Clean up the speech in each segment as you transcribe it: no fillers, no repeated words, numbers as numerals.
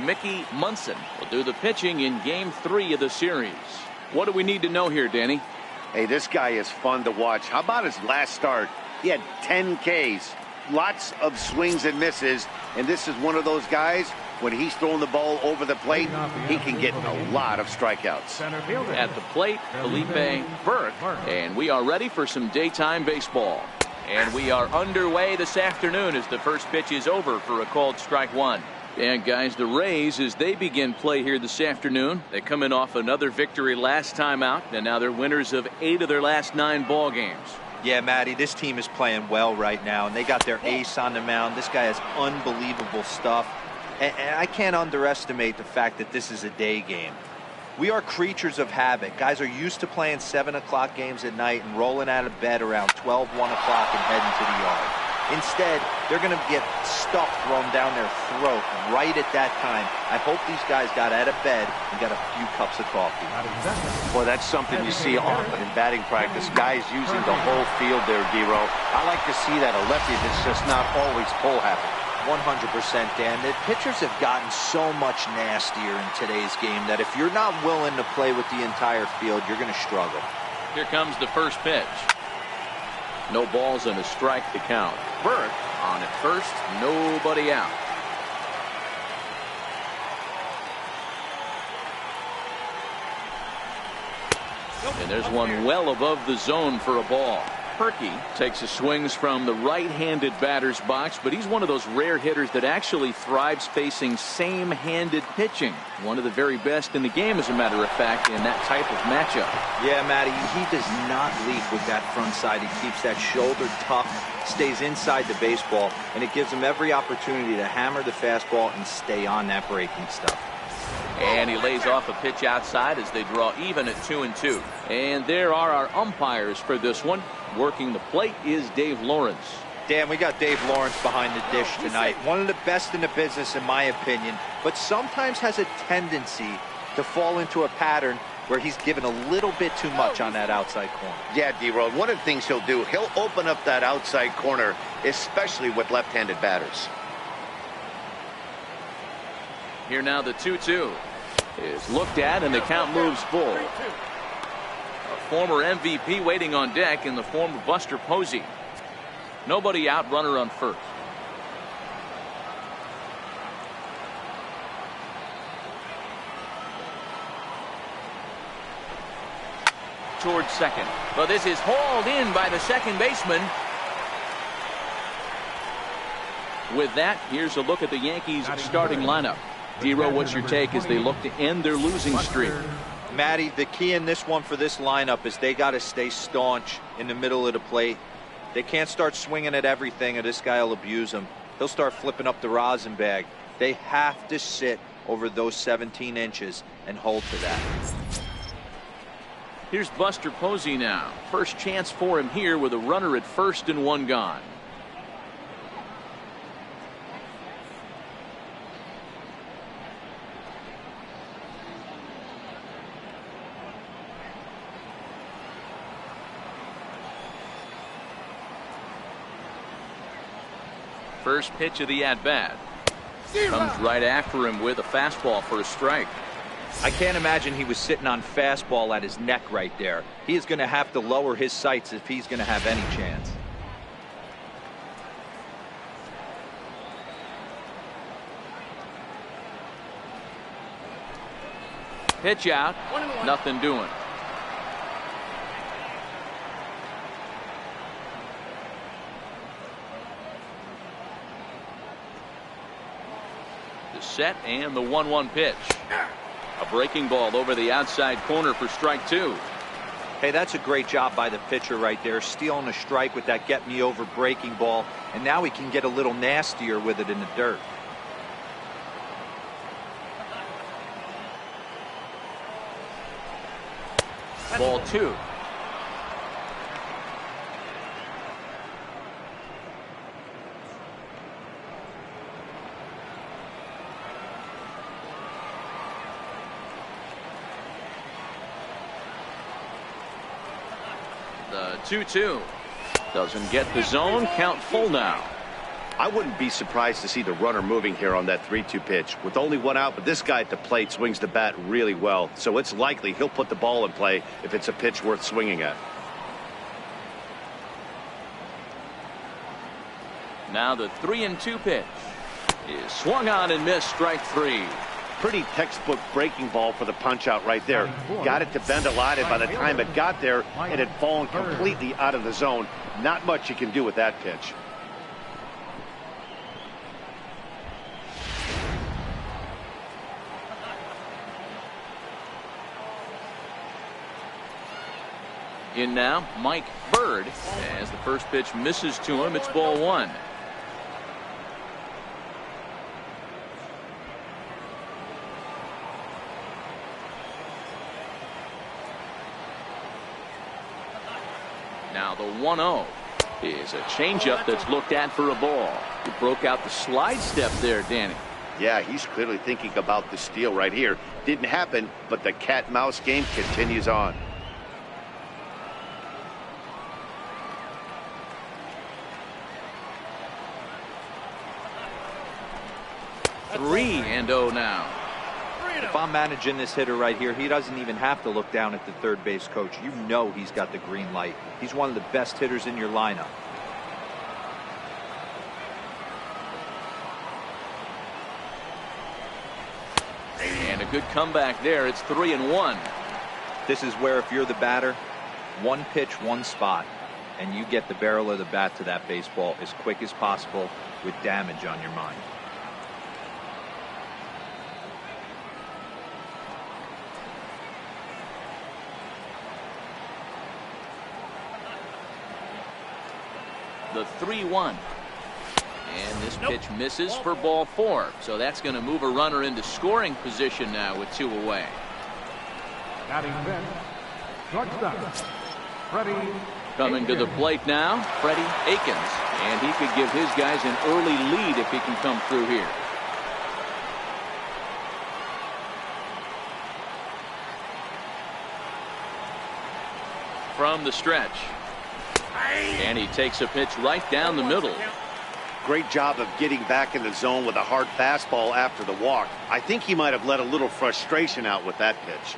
Mickey Munson will do the pitching in Game 3 of the series. What do we need to know here, Danny? Hey, this guy is fun to watch. How about his last start? He had 10 Ks, lots of swings and misses, and this is one of those guys, when he's throwing the ball over the plate, he can get a lot of strikeouts. At the plate, Felipe Burke, and we are ready for some daytime baseball. And we are underway this afternoon as the first pitch is over for a called strike one. And guys, the Rays, as they begin play here this afternoon, they come in off another victory last time out, and now they're winners of 8 of their last 9 ball games. Yeah, Matty, this team is playing well right now, and they got their ace on the mound. This guy has unbelievable stuff, and I can't underestimate the fact that this is a day game. We are creatures of habit. Guys are used to playing 7 o'clock games at night and rolling out of bed around 12, 1 o'clock and heading to the yard. Instead, they're going to get stuff thrown down their throat right at that time. I hope these guys got out of bed and got a few cups of coffee. Well, that's something you see often in batting practice. Guys using the whole field there, Dero. I like to see that. A lefty that's just not always pull happy. 100%, Dan. The pitchers have gotten so much nastier in today's game that if you're not willing to play with the entire field, you're going to struggle. Here comes the first pitch. No balls and a strike to count. Burke on at first, nobody out. And there's one well above the zone for a ball. Perky takes his swings from the right-handed batter's box, but he's one of those rare hitters that actually thrives facing same-handed pitching. One of the very best in the game, as a matter of fact, in that type of matchup. Yeah, Matty, he does not leap with that front side. He keeps that shoulder tucked, stays inside the baseball, and it gives him every opportunity to hammer the fastball and stay on that breaking stuff. And he lays off a pitch outside as they draw even at 2-2. And there are our umpires for this one. Working the plate is Dave Lawrence. Dan, we got Dave Lawrence behind the dish tonight. One of the best in the business, in my opinion, but sometimes has a tendency to fall into a pattern where he's given a little bit too much on that outside corner. Yeah, D-Road, one of the things he'll do, he'll open up that outside corner, especially with left-handed batters. Here now the 2-2 is looked at, and the count moves full. A former MVP waiting on deck in the form of Buster Posey. Nobody out, runner on first. Towards second, but this is hauled in by the second baseman. With that, here's a look at the Yankees starting lineup. Dero, what's your take as they look to end their losing streak? Matty, the key in this one for this lineup is they got to stay staunch in the middle of the plate. They can't start swinging at everything or this guy will abuse them. He'll start flipping up the rosin bag. They have to sit over those 17 inches and hold to that. Here's Buster Posey now. First chance for him here with a runner at first and one gone. First pitch of the at-bat. Comes right after him with a fastball for a strike. I can't imagine he was sitting on fastball at his neck right there. He is going to have to lower his sights if he's going to have any chance. Pitch out. Nothing doing. Set and the 1-1 pitch. A breaking ball over the outside corner for strike two. Hey, that's a great job by the pitcher right there, stealing a strike with that get me over breaking ball, and now he can get a little nastier with it in the dirt. Ball two. The 2-2 doesn't get the zone. Count full now. I wouldn't be surprised to see the runner moving here on that 3-2 pitch. With only one out, but this guy at the plate swings the bat really well, so it's likely he'll put the ball in play if it's a pitch worth swinging at. Now the 3-2 pitch is swung on and missed, strike 3. Pretty textbook breaking ball for the punch out right there. Got it to bend a lot, and by the time it got there, it had fallen completely out of the zone. Not much you can do with that pitch. In now, Mike Bird. As the first pitch misses to him, it's ball 1. Now the 1-0 is a changeup that's looked at for a ball. He broke out the slide step there, Danny. Yeah, he's clearly thinking about the steal right here. Didn't happen, but the cat-mouse game continues on. Three and 0 now. If I'm managing this hitter right here, he doesn't even have to look down at the third base coach. You know he's got the green light. He's one of the best hitters in your lineup. And a good comeback there. It's 3-1. This is where, if you're the batter, one pitch, one spot, and you get the barrel of the bat to that baseball as quick as possible with damage on your mind. The 3-1. And this pitch misses for ball 4. So that's going to move a runner into scoring position now with 2 away. Coming to the plate now, Freddie Akins. And he could give his guys an early lead if he can come through here. From the stretch. And he takes a pitch right down the middle. Great job of getting back in the zone with a hard fastball after the walk. I think he might have let a little frustration out with that pitch.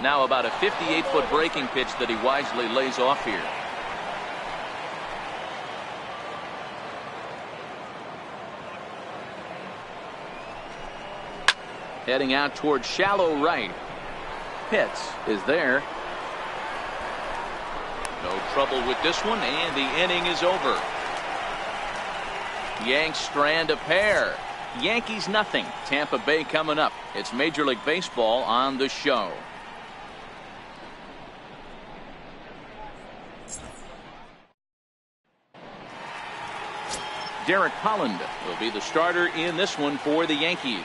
Now about a 58-foot breaking pitch that he wisely lays off here. Heading out towards shallow right. Pitts is there. No trouble with this one, and the inning is over. Yanks strand a pair. Yankees nothing. Tampa Bay coming up. It's Major League Baseball on the show. Derek Holland will be the starter in this one for the Yankees.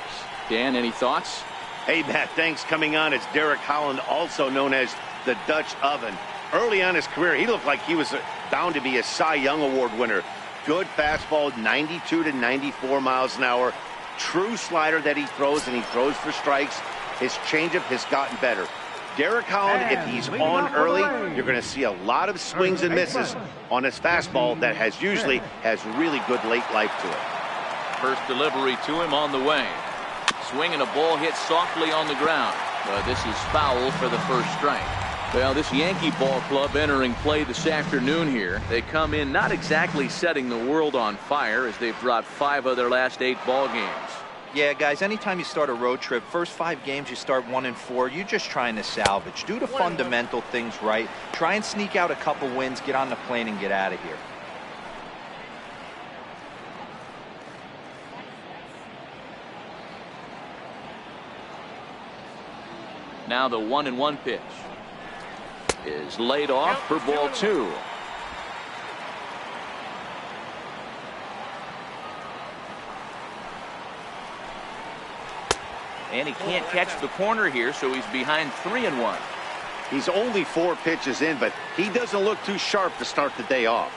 Dan, any thoughts? Hey, Matt, thanks. Coming on is Derek Holland, also known as the Dutch Oven. Early on in his career, he looked like he was bound to be a Cy Young Award winner. Good fastball, 92 to 94 miles an hour. True slider that he throws, and he throws for strikes. His changeup has gotten better. Derek Holland, if he's on early, you're going to see a lot of swings and misses on his fastball that usually has really good late life to it. First delivery to him on the way. Swinging a ball hit softly on the ground. But this is foul for the first strike. Well, this Yankee ball club entering play this afternoon here. They come in not exactly setting the world on fire as they've dropped 5 of their last 8 ball games. Yeah, guys, anytime you start a road trip, first 5 games you start 1-4, you're just trying to salvage. Do the fundamental things right. Try and sneak out a couple wins, get on the plane, and get out of here. Now the 1-1 pitch is laid off for ball 2. And he can't catch the corner here, so he's behind 3-1. He's only 4 pitches in, but he doesn't look too sharp to start the day off.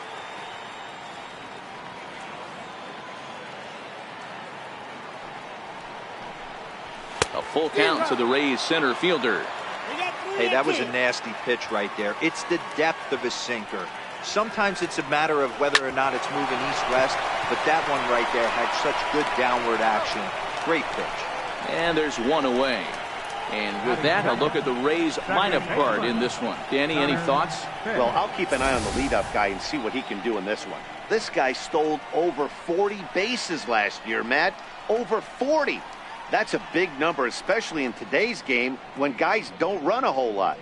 full count to the Rays center fielder. Hey, that was a nasty pitch right there. It's the depth of a sinker. Sometimes it's a matter of whether or not it's moving east-west, but that one right there had such good downward action. Great pitch. And there's one away. And with that, a look at the Rays lineup card in this one. Danny, any thoughts? Well, I'll keep an eye on the leadoff guy and see what he can do in this one. This guy stole over 40 bases last year, Matt. Over 40. That's a big number, especially in today's game when guys don't run a whole lot.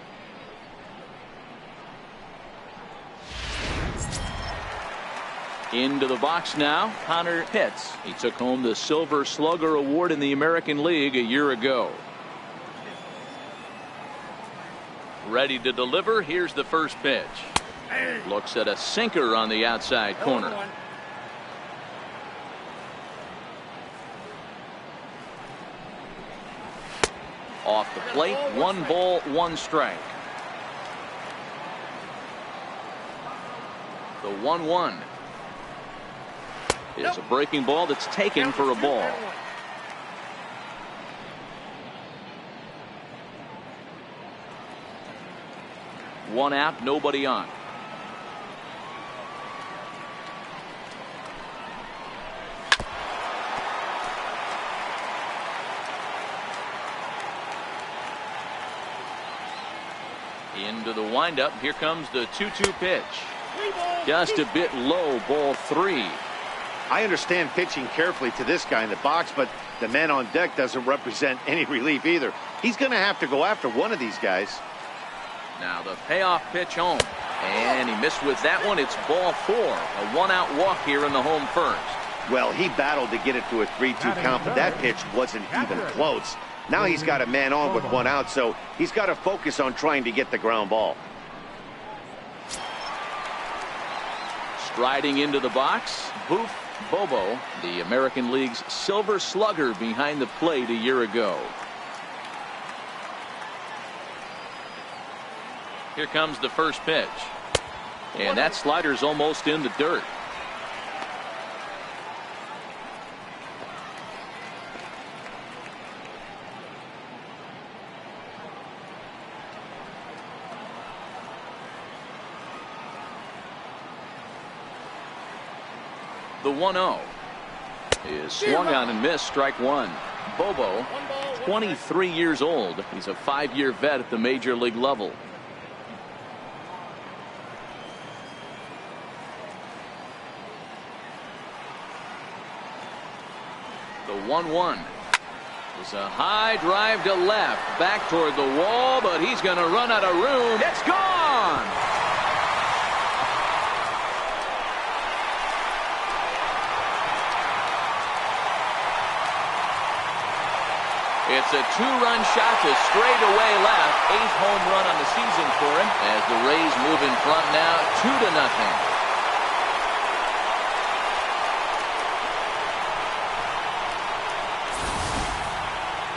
Into the box now, Connor Pitts. He took home the Silver Slugger Award in the American League a year ago. Ready to deliver. Here's the first pitch. Looks at a sinker on the outside corner. Off the plate, 1 ball, 1 strike. The 1-1 is a breaking ball that's taken for a ball. One out, nobody on. Into the windup. Here comes the 2-2 pitch. Just a bit low, ball 3. I understand pitching carefully to this guy in the box, but the man on deck doesn't represent any relief either. He's going to have to go after one of these guys. Now the payoff pitch home. And he missed with that one. It's ball 4. A 1-out walk here in the home first. Well, he battled to get it to a 3-2 count, but that pitch wasn't even close. Now he's got a man on with 1 out, so he's got to focus on trying to get the ground ball. Striding into the box, Boof Bobo, the American League's Silver Slugger behind the plate a year ago. Here comes the first pitch. And that slider's almost in the dirt. The 1-0 is swung on and missed. Strike 1. Bobo, 23 years old. He's a 5-year vet at the major league level. The 1-1 is a high drive to left, back toward the wall, but he's going to run out of room. It's gone. It's a 2-run shot to straightaway left. 8th home run on the season for him as the Rays move in front now 2-0.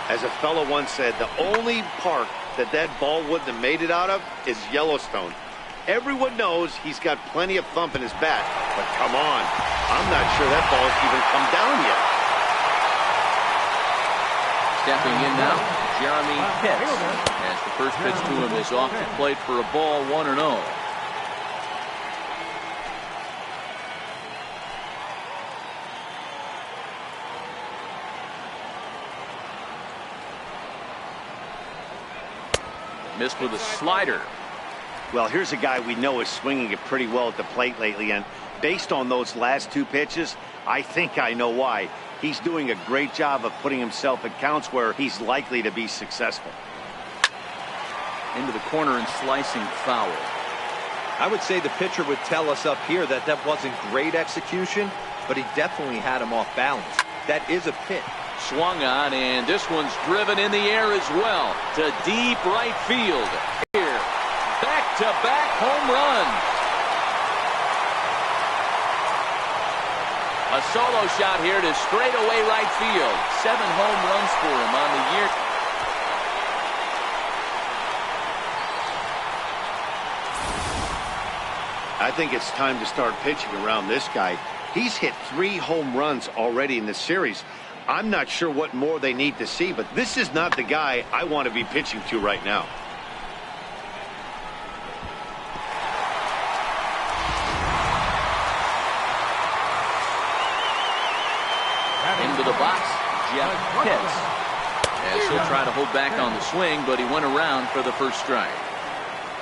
As a fellow once said, the only park that ball wouldn't have made it out of is Yellowstone. Everyone knows he's got plenty of thump in his bat, but come on, I'm not sure that ball's even come down yet. Stepping in now, Jeremy Pitts, as the first pitch to him is off the plate for a ball, 1-0. Missed with a slider. Well, here's a guy we know is swinging it pretty well at the plate lately, and based on those last 2 pitches, I think I know why. He's doing a great job of putting himself in counts where he's likely to be successful. Into the corner and slicing foul. I would say the pitcher would tell us up here that wasn't great execution, but he definitely had him off balance. That is a pitch. Swung on, and this one's driven in the air as well to deep right field. Here, back-to-back home runs. A solo shot here to straightaway right field. 7 home runs for him on the year. I think it's time to start pitching around this guy. He's hit 3 home runs already in this series. I'm not sure what more they need to see, but this is not the guy I want to be pitching to right now. Into the box, Jeff Pitts. And he'll try to hold back on the swing, but he went around for the first strike.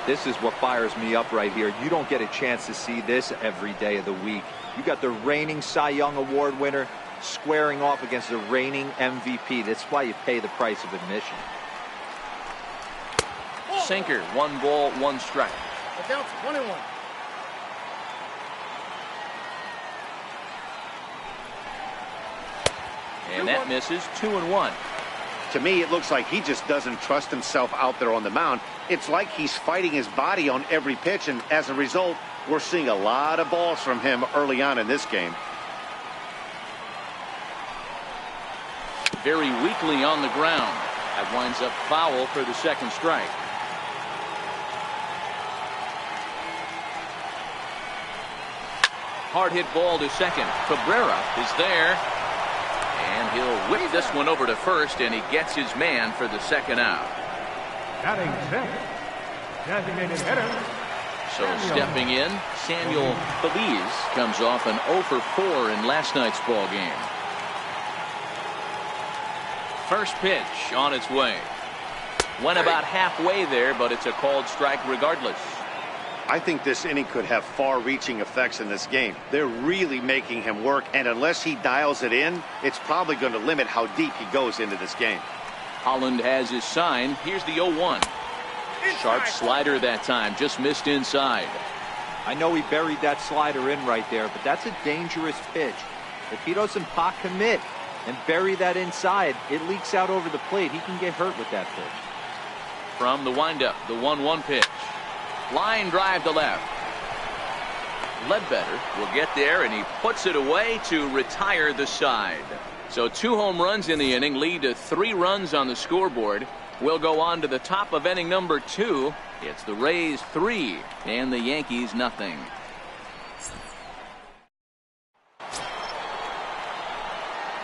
This is what fires me up right here. You don't get a chance to see this every day of the week. You got the reigning Cy Young Award winner squaring off against the reigning MVP. That's why you pay the price of admission. Sinker, 1 ball, 1 strike. Down to 21. And that misses. 2-1. To me, it looks like he just doesn't trust himself out there on the mound. It's like he's fighting his body on every pitch, and as a result, we're seeing a lot of balls from him early on in this game. Very weakly on the ground. That winds up foul for the second strike. Hard hit ball to second. Cabrera is there. And he'll whip this one over to first, and he gets his man for the second out. Batting 10. Designated hitter. So stepping in, Samuel Feliz comes off an 0 for 4 in last night's ball game. First pitch on its way. Went about halfway there, but it's a called strike regardless. I think this inning could have far-reaching effects in this game. They're really making him work, and unless he dials it in, it's probably going to limit how deep he goes into this game. Holland has his sign. Here's the 0-1. Sharp slider that time, just missed inside. I know he buried that slider in right there, but that's a dangerous pitch. If he doesn't pot commit and bury that inside, it leaks out over the plate. He can get hurt with that pitch. From the windup, the 1-1 pitch. Line drive to left. Ledbetter will get there, and he puts it away to retire the side. So 2 home runs in the inning lead to 3 runs on the scoreboard. We'll go on to the top of inning number 2. It's the Rays 3 and the Yankees nothing.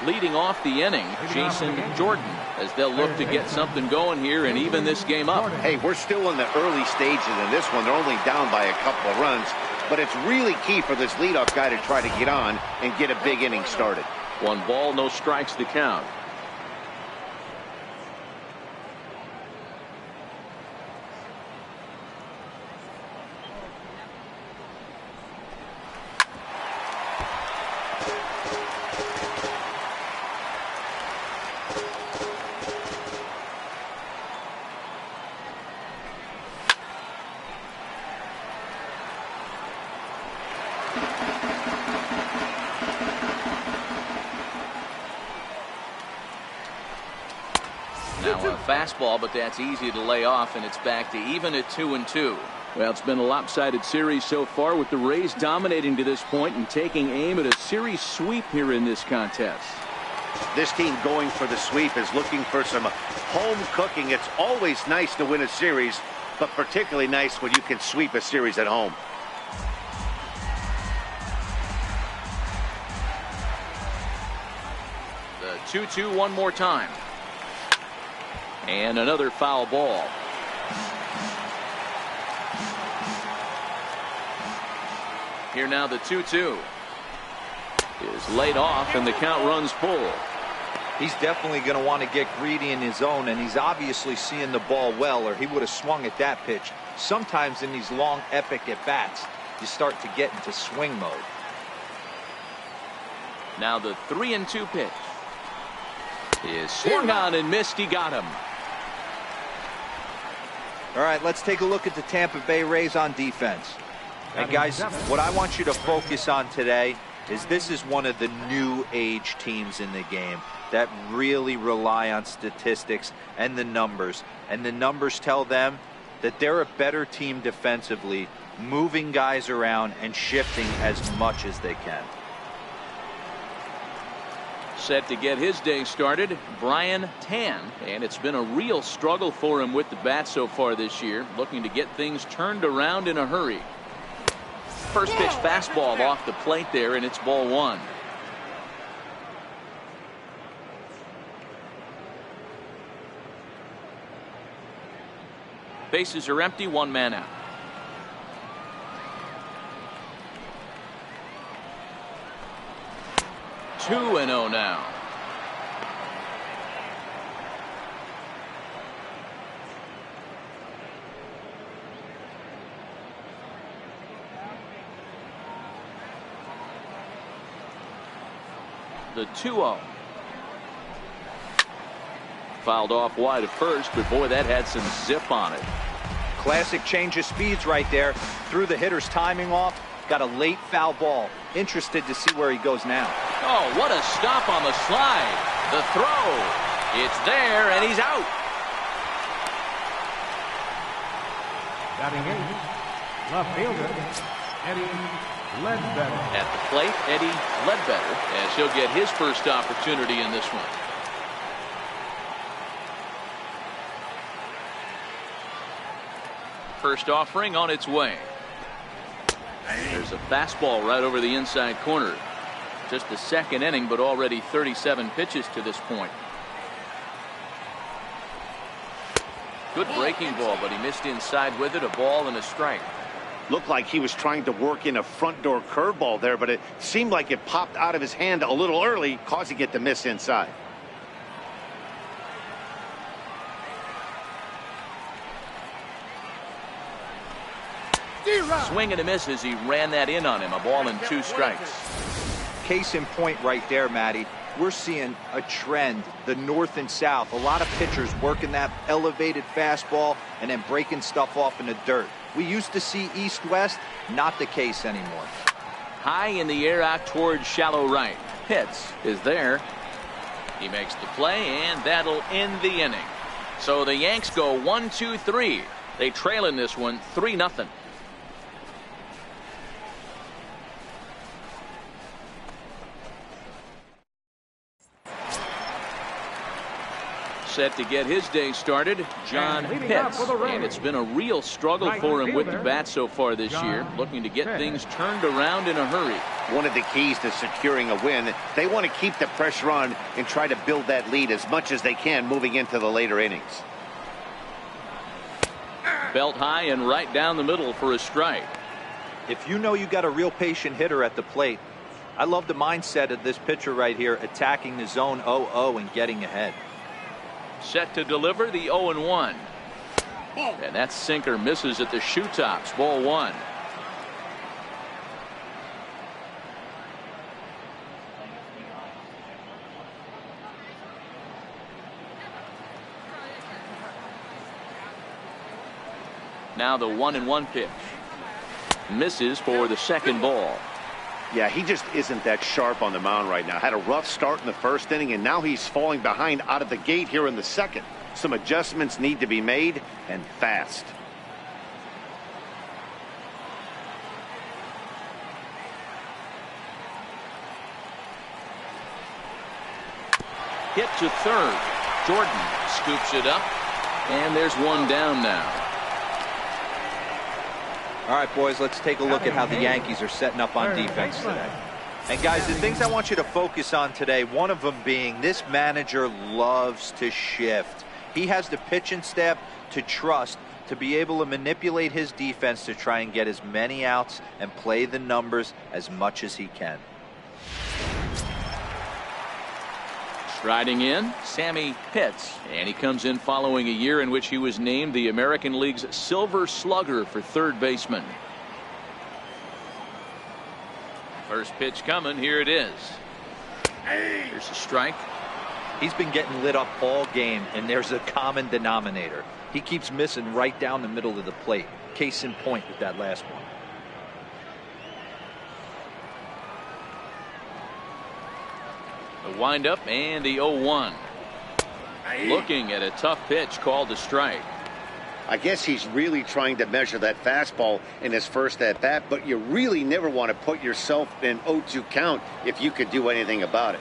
Leading off the inning, Jason Jordan, as they'll look to get something going here and even this game up. Hey, we're still in the early stages in this one. They're only down by a couple of runs, but it's really key for this leadoff guy to try to get on and get a big inning started. 1 ball, no strikes to count. Now a fastball, but that's easy to lay off, and it's back to even at 2-2. Well, it's been a lopsided series so far, with the Rays dominating to this point and taking aim at a series sweep here in this contest. This team going for the sweep is looking for some home cooking. It's always nice to win a series, but particularly nice when you can sweep a series at home. The 2-2 one more time. And another foul ball. Here now the 2-2 is laid off, and the count runs full. He's definitely going to want to get greedy in his zone, and he's obviously seeing the ball well, or he would have swung at that pitch. Sometimes in these long epic at bats, you start to get into swing mode. Now the 3-2 pitch is swung on and missed. He got him. All right, let's take a look at the Tampa Bay Rays on defense. And guys, what I want you to focus on today is this is one of the new age teams in the game that really rely on statistics and the numbers. And the numbers tell them that they're a better team defensively, moving guys around and shifting as much as they can. Set to get his day started, Brian Tan, and it's been a real struggle for him with the bat so far this year, looking to get things turned around in a hurry. First pitch fastball off the plate there, and it's ball 1. Bases are empty, one man out. Two and 0 now. The 2-0. Fouled off wide at first, but boy, that had some zip on it. Classic change of speeds right there. Threw the hitter's timing off. Got a late foul ball. Interested to see where he goes now. Oh, what a stop on the slide. The throw. It's there, and he's out. Batting eighth, left fielder, Eddie Ledbetter. At the plate, Eddie Ledbetter, as he'll get his first opportunity in this one. First offering on its way. There's a fastball right over the inside corner. Just the second inning, but already 37 pitches to this point. Good breaking ball, but he missed inside with it. A ball and a strike. Looked like he was trying to work in a front door curveball there, but it seemed like it popped out of his hand a little early, causing it to miss inside. Swing and a miss as he ran that in on him. A ball and 2 strikes. Case in point right there, Matty. We're seeing a trend, the north and south. A lot of pitchers working that elevated fastball and then breaking stuff off in the dirt. We used to see east-west, not the case anymore. High in the air out towards shallow right. Pitts is there. He makes the play, and that'll end the inning. So the Yanks go 1-2-3. They trail in this one 3-0. Set to get his day started, John Pitts, and it's been a real struggle for him with the bat so far this year, looking to get things turned around in a hurry. One of the keys to securing a win, they want to keep the pressure on and try to build that lead as much as they can moving into the later innings. Belt high and right down the middle for a strike. If you know you got a real patient hitter at the plate, I love the mindset of this pitcher right here, attacking the zone 0-0 and getting ahead. Set to deliver the 0-1. And that sinker misses at the shoe tops. Ball 1. Now the 1-1 pitch. Misses for the second ball. Yeah, he just isn't that sharp on the mound right now. Had a rough start in the first inning, and now he's falling behind out of the gate here in the second. Some adjustments need to be made, and fast. Hit to third. Jordan scoops it up, and there's one down now. All right, boys, let's take a look at how the Yankees are setting up on defense today. And, guys, the things I want you to focus on today, one of them being this manager loves to shift. He has the pitching staff to trust to be able to manipulate his defense to try and get as many outs and play the numbers as much as he can. Striding in, Sammy Pitts, and he comes in following a year in which he was named the American League's Silver Slugger for third baseman. First pitch coming, here it is. Here's a strike. He's been getting lit up all game, and there's a common denominator. He keeps missing right down the middle of the plate. Case in point with that last one. The windup and the 0-1. Looking at a tough pitch called a strike. I guess he's really trying to measure that fastball in his first at-bat, but you really never want to put yourself in 0-2 count if you could do anything about it.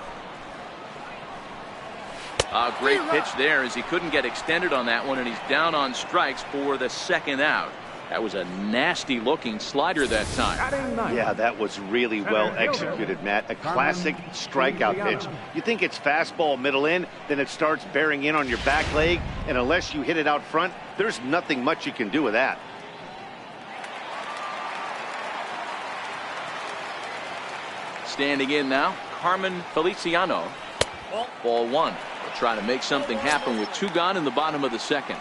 A great pitch there as he couldn't get extended on that one, and he's down on strikes for the second out. That was a nasty looking slider that time. Yeah, that was really well executed, Matt. A classic strikeout pitch. You think it's fastball middle in, then it starts bearing in on your back leg, and unless you hit it out front, there's nothing much you can do with that. Standing in now, Carmen Feliciano. Ball one. We'll try to make something happen with 2 gone in the bottom of the second.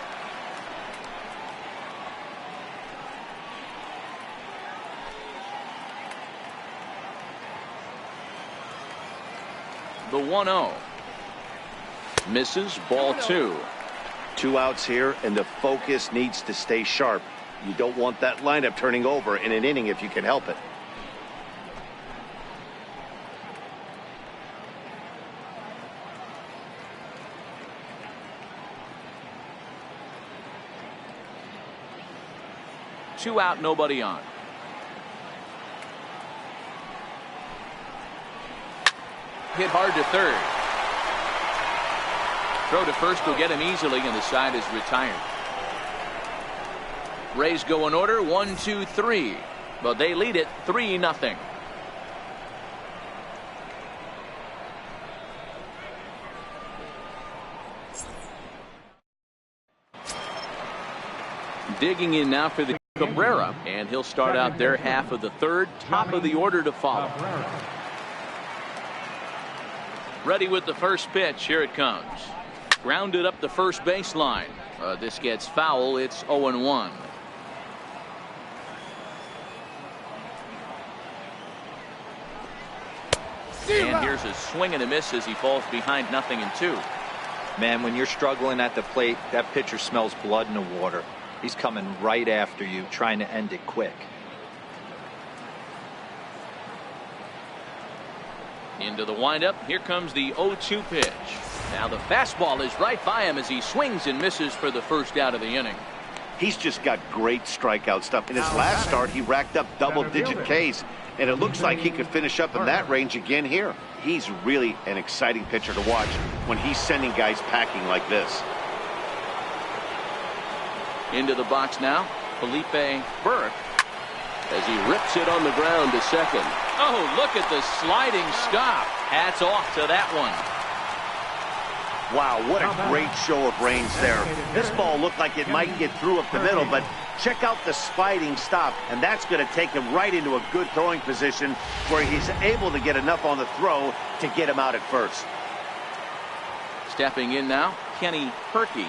The 1-0. Misses. Ball 2. 2 outs here, and the focus needs to stay sharp. You don't want that lineup turning over in an inning if you can help it. Two out, nobody on. Hit hard to third. Throw to first will get him easily, and the side is retired. Rays go in order, 1, 2, 3. But they lead it 3-0. Digging in now for the Cabrera, and he'll start out their half of the third. Top of the order to follow. Ready with the first pitch. Here it comes. Grounded up the first baseline. This gets foul. It's 0-1. And here's a swing and a miss as he falls behind 0-2. Man, when you're struggling at the plate, that pitcher smells blood in the water. He's coming right after you, trying to end it quick. Into the windup. Here comes the 0-2 pitch. Now the fastball is right by him as he swings and misses for the first out of the inning. He's just got great strikeout stuff. In his last start, he racked up double-digit Ks, and it looks like he could finish up in that range again here. He's really an exciting pitcher to watch when he's sending guys packing like this. Into the box now, Felipe Burke, as he rips it on the ground to second. Oh, look at the sliding stop. Hats off to that one. Wow, what a great show of range there. This ball looked like it might get through up the middle, but check out the sliding stop, and that's going to take him right into a good throwing position where he's able to get enough on the throw to get him out at first. Stepping in now, Kenny Perkey,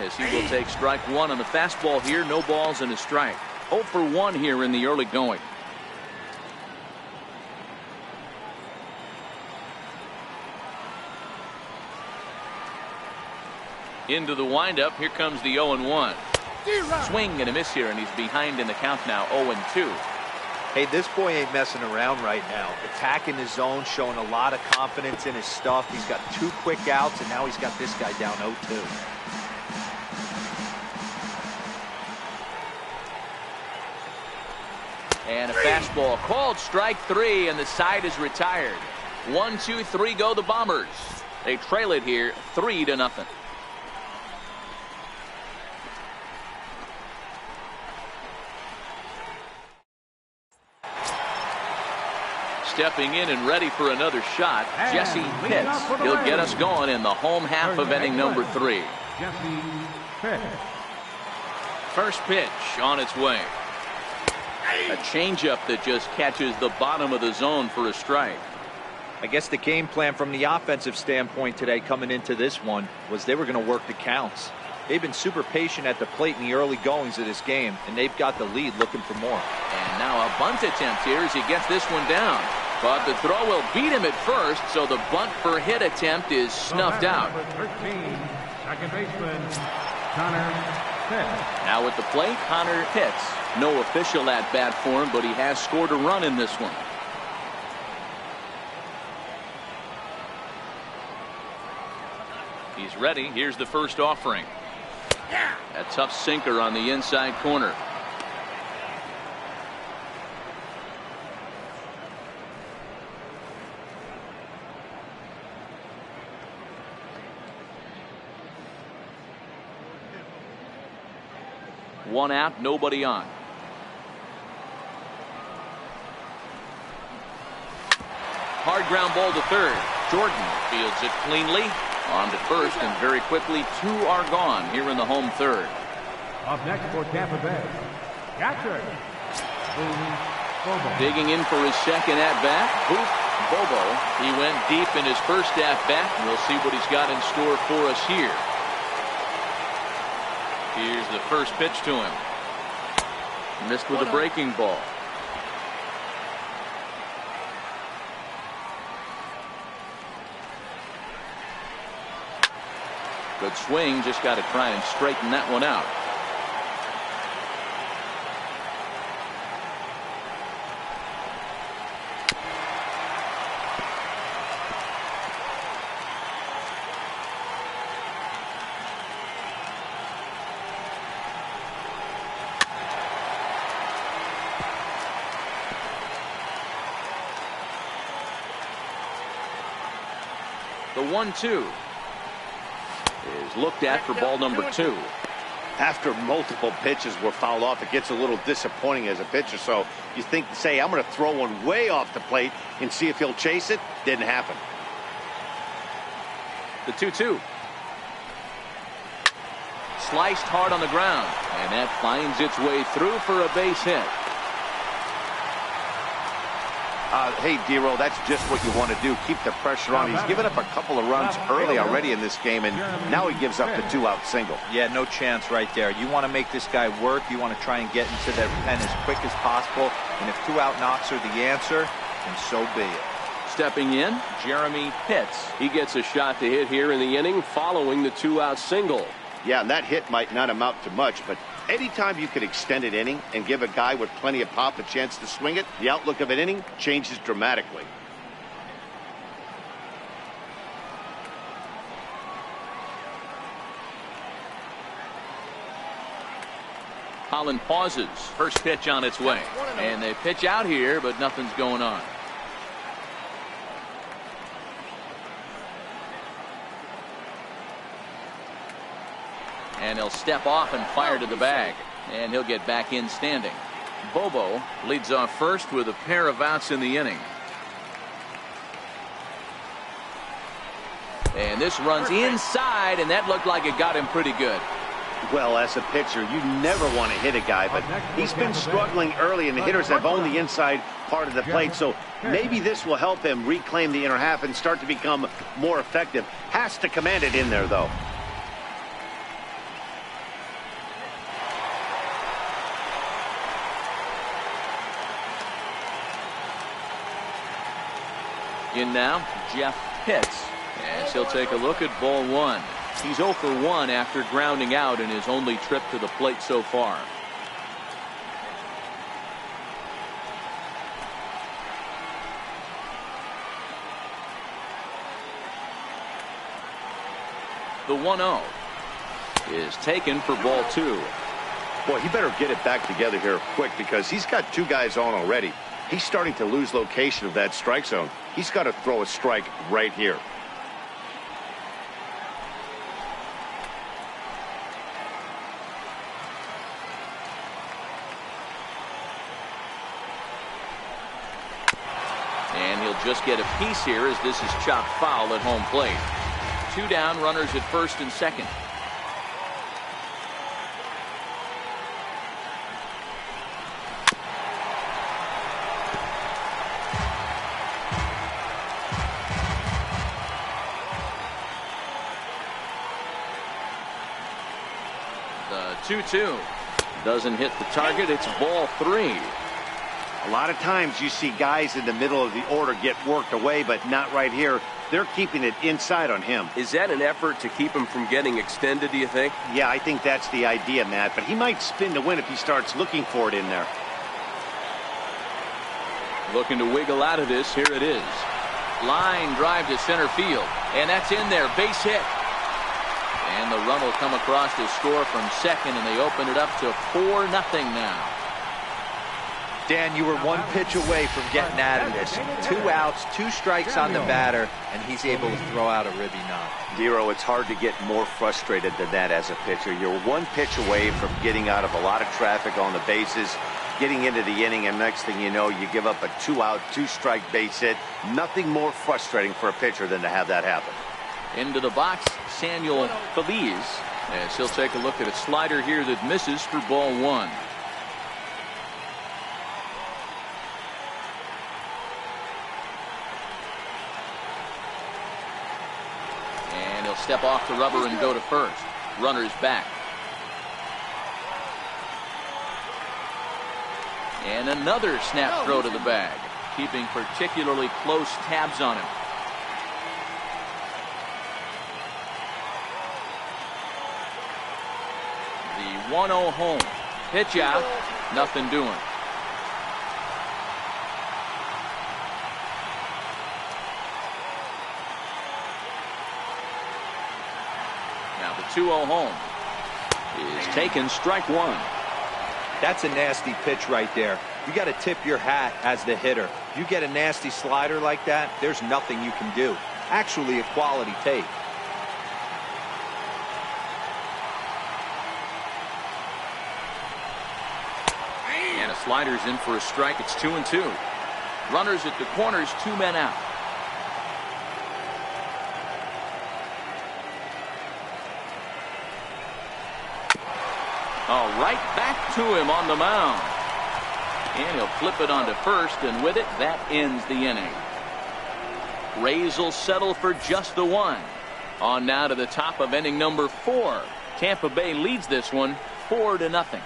as he will take strike one on the fastball here. No balls and a strike. 0 for 1 here in the early going. Into the windup. Here comes the 0-1. Swing and a miss here, and he's behind in the count now, 0-2. Hey, this boy ain't messing around right now. Attacking his zone, showing a lot of confidence in his stuff. He's got 2 quick outs, and now he's got this guy down 0-2. And a fastball called strike 3, and the side is retired. 1, 2, 3 go the Bombers. They trail it here 3-0. Stepping in and ready for another shot, Jesse Pitts. He'll get us going in the home half of inning number 3. Jesse Pitts. First pitch on its way. A changeup that just catches the bottom of the zone for a strike. I guess the game plan from the offensive standpoint today coming into this one was they were going to work the counts. They've been super patient at the plate in the early goings of this game, and they've got the lead looking for more. And now a bunt attempt here as he gets this one down. But the throw will beat him at first, so the bunt for hit attempt is snuffed out. Number 13, second baseman, Connor Pitts. Now at the plate, Connor Pitts. No official at bat for him, but he has scored a run in this one. He's ready. Here's the first offering. A tough sinker on the inside corner. 1 out, nobody on. Hard ground ball to third. Jordan fields it cleanly. On to first, and very quickly 2 are gone here in the home third. Up next for Tampa Bay, catcher, Bobo. Digging in for his second at-bat, Bobo. He went deep in his first at-bat, and we'll see what he's got in store for us here. Here's the first pitch to him. Missed with a breaking ball. Good swing, just got to try and straighten that one out. The 1-2 is looked at for ball number 2. After multiple pitches were fouled off, it gets a little disappointing as a pitcher. So you think, say, I'm going to throw one way off the plate and see if he'll chase it. Didn't happen. The 2-2. Sliced hard on the ground, and that finds its way through for a base hit. Hey, D-Roll, that's just what you want to do. Keep the pressure on. He's given up a couple of runs early already in this game, and now he gives up the 2-out single. Yeah, no chance right there. You want to make this guy work. You want to try and get into that pen as quick as possible. And if 2-out knocks are the answer, then so be it. Stepping in, Jeremy Pitts. He gets a shot to hit here in the inning following the 2-out single. Yeah, and that hit might not amount to much, but anytime you could extend an inning and give a guy with plenty of pop a chance to swing it, the outlook of an inning changes dramatically. Holland pauses. First pitch on its way. And they pitch out here, but nothing's going on. And he'll step off and fire to the bag. And he'll get back in standing. Bobo leads off first with a pair of outs in the inning. And this runs inside, and that looked like it got him pretty good. Well, as a pitcher, you never want to hit a guy, but he's been struggling early, and the hitters have owned the inside part of the plate, so maybe this will help him reclaim the inner half and start to become more effective. Has to command it in there, though. In now, Jeff Pitts, as he'll take a look at ball 1. He's 0 for 1 after grounding out in his only trip to the plate so far. The 1-0 is taken for ball 2. Boy, he better get it back together here quick because he's got 2 guys on already. He's starting to lose location of that strike zone. He's got to throw a strike right here. And he'll just get a piece here as this is chopped foul at home plate. 2 down, runners at first and second. The 2-2 doesn't hit the target. It's ball 3. A lot of times you see guys in the middle of the order get worked away, but not right here. They're keeping it inside on him. Is that an effort to keep him from getting extended, do you think? Yeah, I think that's the idea, Matt, but he might spin to win if he starts looking for it in there. Looking to wiggle out of this. Here it is. Line drive to center field, and that's in there. Base hit. And the run will come across to score from second, and they open it up to 4-0 now. Dan, you were one pitch away from getting out of this. 2 outs, 2 strikes on the batter, and he's able to throw out a ribby knock. Dero, it's hard to get more frustrated than that as a pitcher. You're one pitch away from getting out of a lot of traffic on the bases, getting into the inning, and next thing you know, you give up a 2-out, 2-strike base hit. Nothing more frustrating for a pitcher than to have that happen. Into the box, Samuel Feliz, as he'll take a look at a slider here that misses for ball 1. And he'll step off the rubber and go to first. Runner's back. And another snap throw to the bag, keeping particularly close tabs on him. The 1-0 home. Pitch out. Nothing doing. Now the 2-0 home is taken, strike 1. That's a nasty pitch right there. You got to tip your hat as the hitter. You get a nasty slider like that, there's nothing you can do. Actually a quality take. And a slider's in for a strike. It's 2-2. Runners at the corners, 2 men out. Oh, right back to him on the mound. And he'll flip it onto first, and with it, that ends the inning. Rays will settle for just the 1. On now to the top of inning number 4. Tampa Bay leads this one 4-0.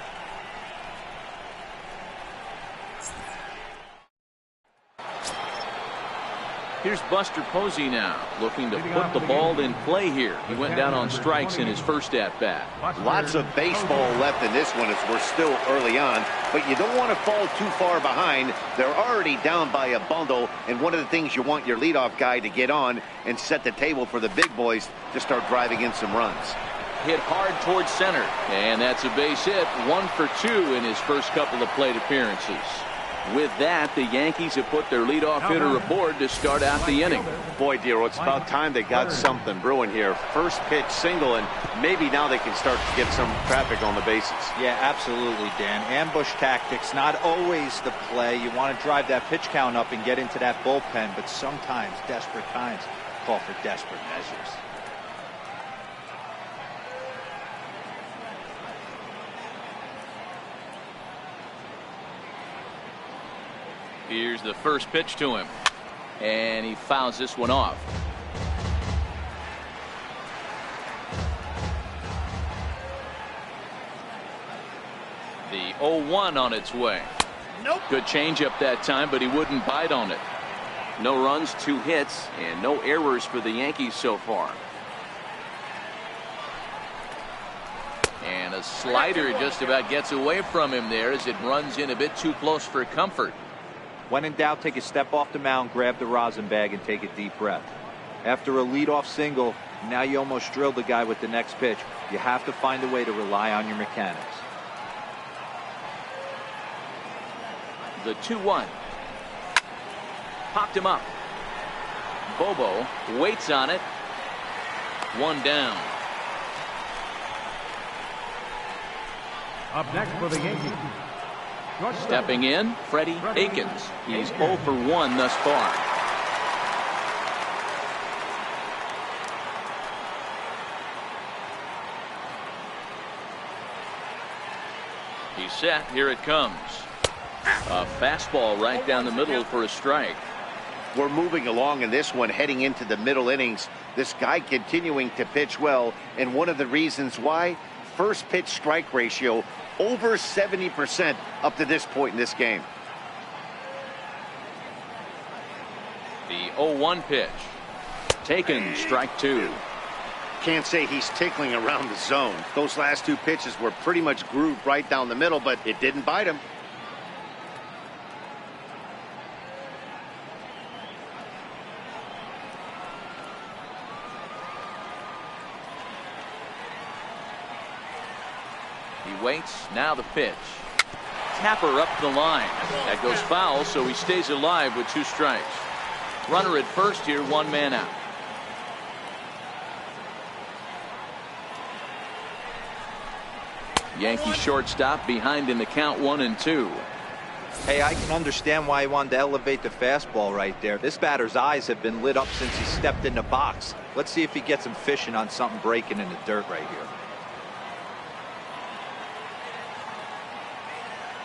Here's Buster Posey now, looking to put the ball in play here. He went down on strikes in his first at-bat. Lots of baseball left in this one as we're still early on, but you don't want to fall too far behind. They're already down by a bundle, and one of the things you want your leadoff guy to get on and set the table for the big boys to start driving in some runs. Hit hard towards center, and that's a base hit. 1 for 2 in his first couple of plate appearances. With that, the Yankees have put their leadoff hitter aboard to start out the inning. Boy, Dero, it's about time they got something brewing here. First pitch single, and maybe now they can start to get some traffic on the bases. Yeah, absolutely, Dan. Ambush tactics, not always the play. You want to drive that pitch count up and get into that bullpen, but sometimes desperate times call for desperate measures. Here's the first pitch to him, and he fouls this one off. The 0-1 on its way. Nope. Good changeup that time, but he wouldn't bite on it. No runs, 2 hits, and no errors for the Yankees so far. And a slider just about gets away from him there as it runs in a bit too close for comfort. When in doubt, take a step off the mound, grab the rosin bag, and take a deep breath. After a leadoff single, now you almost drilled the guy with the next pitch. You have to find a way to rely on your mechanics. The 2-1. Popped him up. Bobo waits on it. 1 down. Up next for the Yankees. Stepping in, Freddie Akins. He's 0 for 1 thus far. He's set. Here it comes. A fastball right down the middle for a strike. We're moving along in this one, heading into the middle innings. This guy continuing to pitch well, and one of the reasons why, first pitch strike ratio over 70% up to this point in this game. The 0-1 pitch. Taken, strike 2. Can't say he's tickling around the zone. Those last 2 pitches were pretty much grooved right down the middle, but it didn't bite him. He waits. Now the pitch. tapper up the line. That goes foul, so he stays alive with 2 strikes. Runner at first here, 1 man out. Yankee shortstop behind in the count, 1-2. Hey, I can understand why he wanted to elevate the fastball right there. This batter's eyes have been lit up since he stepped in the box. Let's see if he gets him fishing on something breaking in the dirt right here.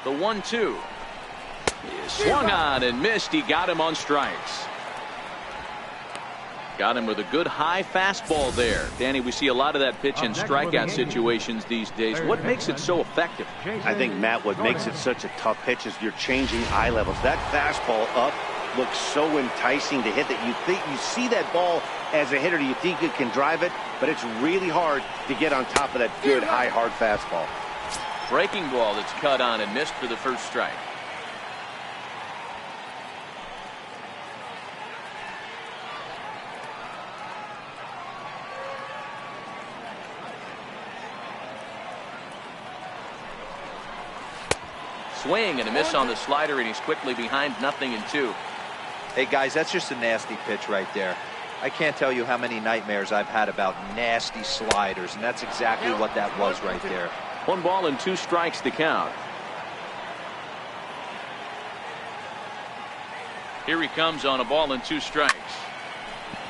The 1-2 is swung on and missed. He got him on strikes. Got him with a good high fastball there. Danny, we see a lot of that pitch in strikeout situations these days. What makes it so effective? I think, Matt, what makes it such a tough pitch is you're changing eye levels. That fastball up looks so enticing to hit that you see that ball as a hitter, you think you can drive it, but it's really hard to get on top of that good high hard fastball. Breaking ball that's cut on and missed for the first strike. Swing and a miss on the slider, and he's quickly behind 0-2. Hey guys, that's just a nasty pitch right there. I can't tell you how many nightmares I've had about nasty sliders, and that's exactly what that was right there. 1 ball and 2 strikes to count. Here he comes on a ball and 2 strikes.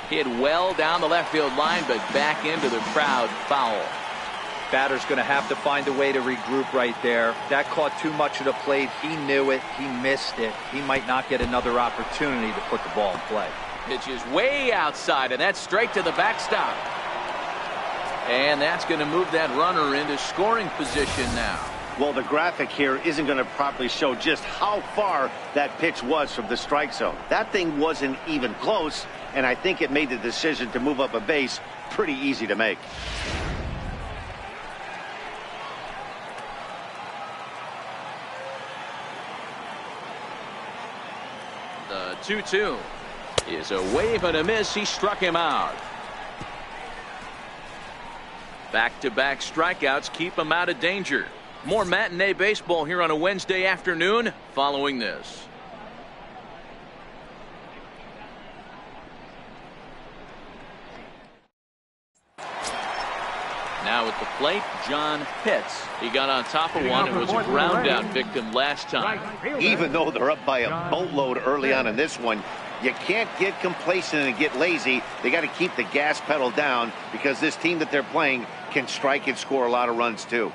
Hit well down the left field line, but back into the crowd, foul. Batter's going to have to find a way to regroup right there. That caught too much of the plate. He knew it. He missed it. He might not get another opportunity to put the ball in play. Pitch is way outside, and that's straight to the backstop. And that's going to move that runner into scoring position now. Well, the graphic here isn't going to properly show just how far that pitch was from the strike zone. That thing wasn't even close, and I think it made the decision to move up a base pretty easy to make. The 2-2 is a wave and a miss. He struck him out. Back-to-back strikeouts keep him out of danger. More matinee baseball here on a Wednesday afternoon following this. Now at the plate, John Pitts. He got on top of one and was a ground out victim last time. Even though they're up by a boatload early on in this one, you can't get complacent and get lazy. They got to keep the gas pedal down because this team that they're playing can strike and score a lot of runs too.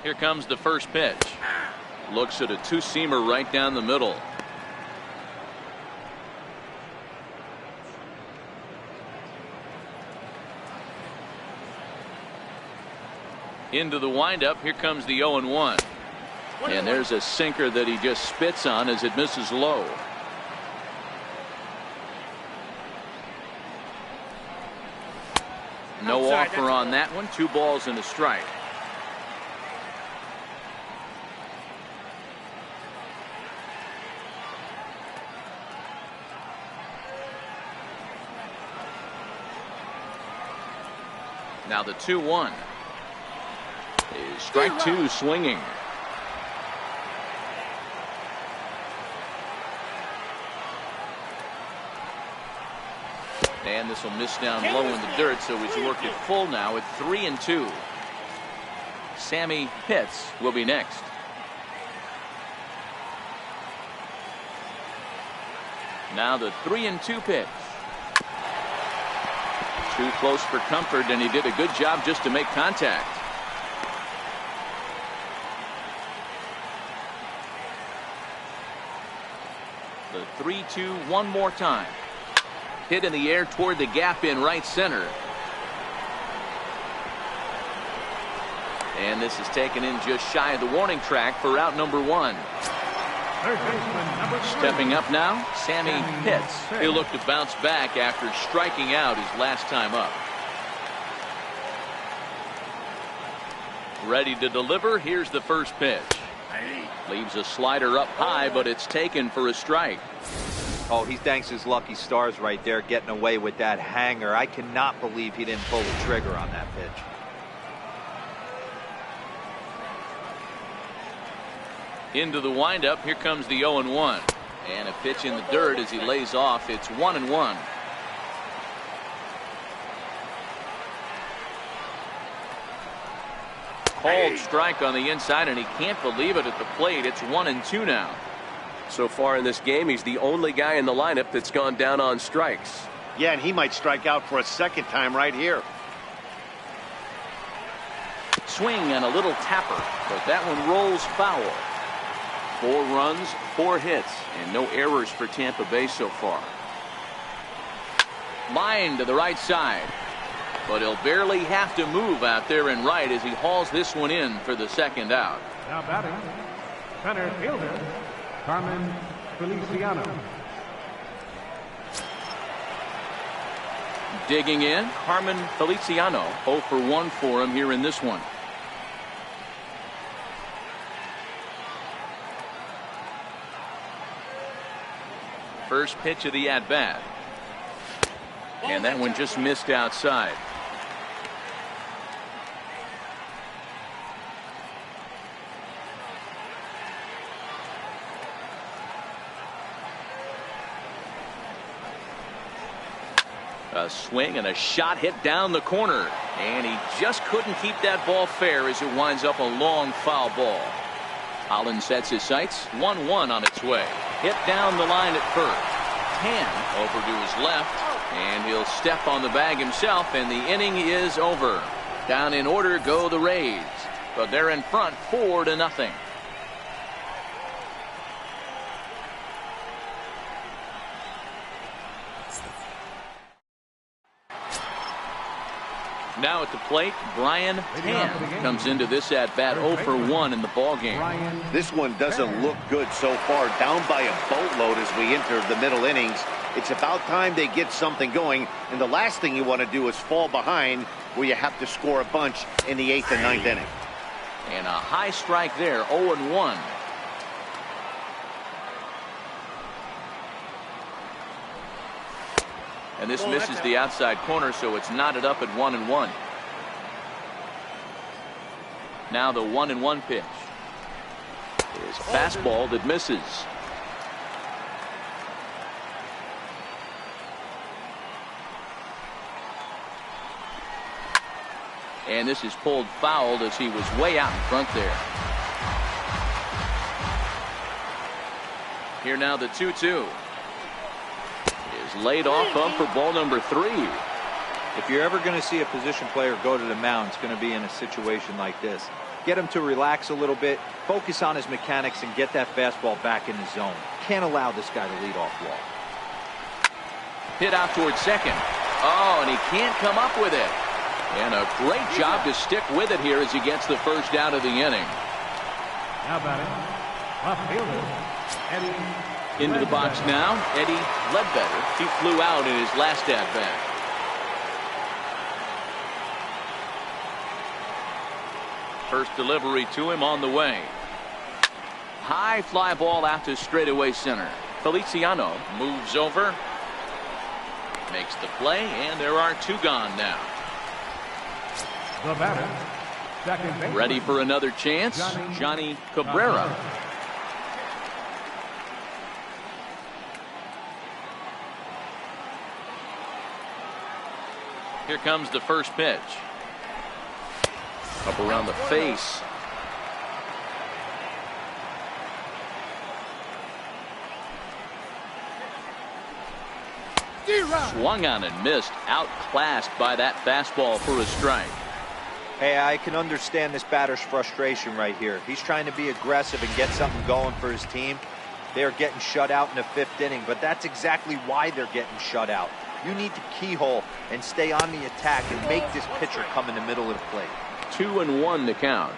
Here comes the first pitch. Looks at a 2-seamer right down the middle. Into the windup. Here comes the 0-1. And there's a sinker that he just spits on as it misses low. No offer on that one. 2 balls and a strike. Now the 2-1 is strike 2 swinging. And this will miss down low in the dirt, so he's worked it full now at 3-2. Sammy Pitts will be next. Now the 3-2 pitch. Too close for comfort, and he did a good job just to make contact. The 3-2 one more time. Hit in the air toward the gap in right center. And this is taken in just shy of the warning track for out number 1. Stepping up now, Sammy Pitts. He'll look to bounce back after striking out his last time up. Ready to deliver. Here's the first pitch. Leaves a slider up high, but it's taken for a strike. Oh, he thanks his lucky stars right there getting away with that hanger. I cannot believe he didn't pull the trigger on that pitch. Into the windup. Here comes the 0-1. And a pitch in the dirt as he lays off. It's 1-1. Called strike on the inside, and he can't believe it at the plate. It's 1-2 now. So far in this game, he's the only guy in the lineup that's gone down on strikes. Yeah, and he might strike out for a second time right here. Swing and a little tapper, but that one rolls foul. 4 runs, 4 hits, and no errors for Tampa Bay so far. Line to the right side, but he'll barely have to move out there in right as he hauls this one in for the second out. Now batting, center fielder, Carmen Feliciano. Digging in, Carmen Feliciano. 0 for 1 for him here in this one. First pitch of the at-bat. And that one just missed outside. A swing and a shot hit down the corner, and he just couldn't keep that ball fair as it winds up a long foul ball. Holland sets his sights. 1-1 on its way. Hit down the line at first. Tan over to his left, and he'll step on the bag himself, and the inning is over. Down in order go the Rays, but they're in front 4-0. Now at the plate, Brian Tan comes into this at-bat 0 for 1 in the ballgame. This one doesn't look good so far. Down by a boatload as we enter the middle innings. It's about time they get something going, and the last thing you want to do is fall behind where you have to score a bunch in the 8th and 9th inning. And a high strike there, 0-1. And this misses the outside corner, so it's knotted up at 1-1. Now the 1-1 pitch is a fastball that misses. And this is pulled fouled as he was way out in front there. Here now the 2-2. Is laid off up for ball number 3. If you're ever going to see a position player go to the mound, it's going to be in a situation like this. Get him to relax a little bit, focus on his mechanics, and get that fastball back in the zone. Can't allow this guy to lead off walk. Hit out towards second. Oh, and he can't come up with it. And a great job to stick with it here as he gets the first out of the inning. Now batting, left fielder, Eddie. Into the box now, Eddie Ledbetter. He flew out in his last at-bat. First delivery to him on the way. High fly ball out to straightaway center. Feliciano moves over, makes the play, and there are 2 gone now. The batter, second baseman. Ready for another chance, Johnny Cabrera. Here comes the first pitch. Up around the face. Swung on and missed. Outclassed by that fastball for a strike. Hey, I can understand this batter's frustration right here. He's trying to be aggressive and get something going for his team. They're getting shut out in the 5th inning, but that's exactly why they're getting shut out. You need to keyhole and stay on the attack and make this pitcher come in the middle of the plate. 2-1 to count.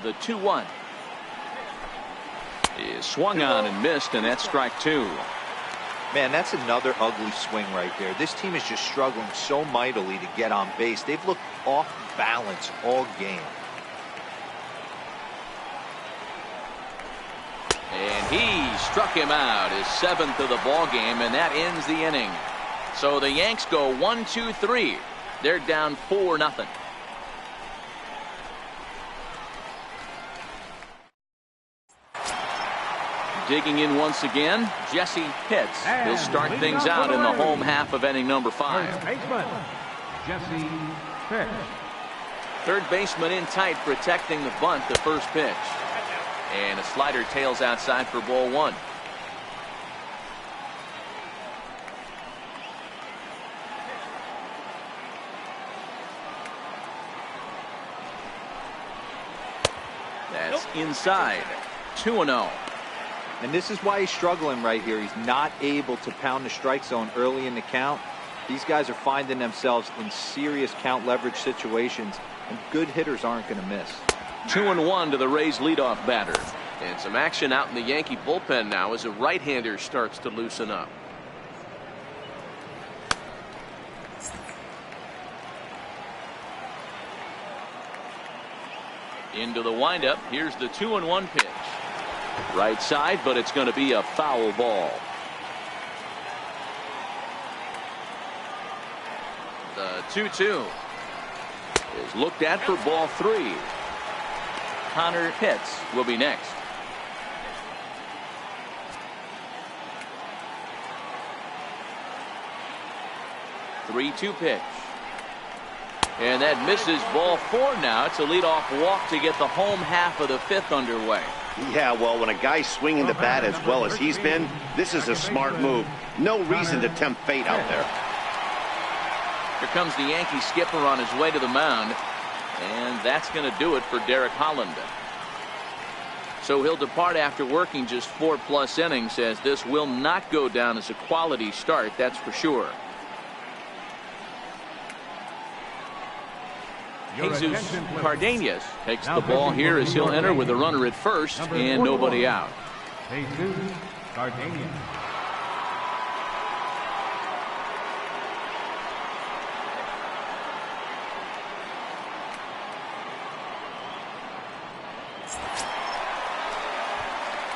The 2-1 is swung on and missed, and that's strike 2. Man, that's another ugly swing right there. This team is just struggling so mightily to get on base. They've looked off balance all game. And He struck him out, his 7th of the ball game, and that ends the inning. So the Yanks go 1-2-3. They're down 4-0. Digging in once again, Jesse Pitts. He'll start things out in the home half of inning number 5. Jesse Pitts. Third baseman in tight, protecting the bunt, the first pitch. And a slider tails outside for ball 1. That's inside. 2-0. And this is why he's struggling right here. He's not able to pound the strike zone early in the count. These guys are finding themselves in serious count leverage situations, and good hitters aren't going to miss. 2-1 to the Rays leadoff batter. And some action out in the Yankee bullpen now as a right-hander starts to loosen up. Into the windup. Here's the 2-1 pitch. Right side, but it's going to be a foul ball. The 2-2 is looked at for ball 3. Connor Pitts will be next. The 3-2 pitch. And that misses. Ball 4 now. It's a leadoff walk to get the home half of the 5th underway. Yeah, well, when a guy's swinging the bat as well as he's been, this is a smart move. No reason to tempt fate out there. Here comes the Yankee skipper on his way to the mound. And that's going to do it for Derek Holland. So he'll depart after working just 4+ innings, as this will not go down as a quality start, that's for sure. Jesus Cardenas takes the ball here as he'll enter with a runner at first and nobody out. Jesus Cardenas.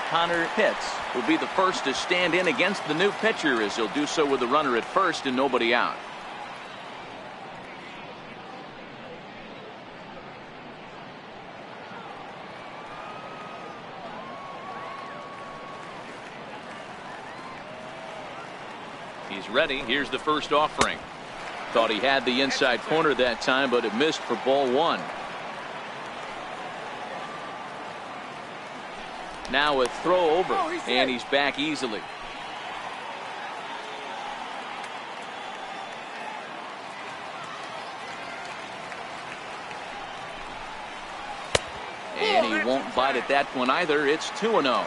Connor Pitts will be the first to stand in against the new pitcher, as he'll do so with a runner at first and nobody out. He's ready. Here's the first offering. Thought he had the inside corner that time, but it missed for ball 1. Now a throw over, and he's back easily. And he won't bite at that one either. It's 2-0.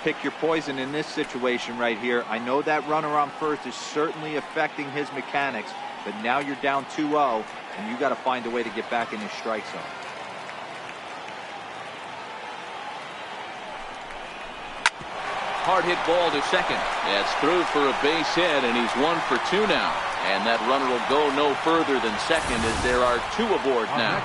Pick your poison in this situation right here. I know that runner on first is certainly affecting his mechanics, but now you're down 2-0, and you got to find a way to get back in his strike zone. Hard hit ball to second. That's through for a base hit, and he's 1 for 2 now. And that runner will go no further than second, as there are 2 aboard now.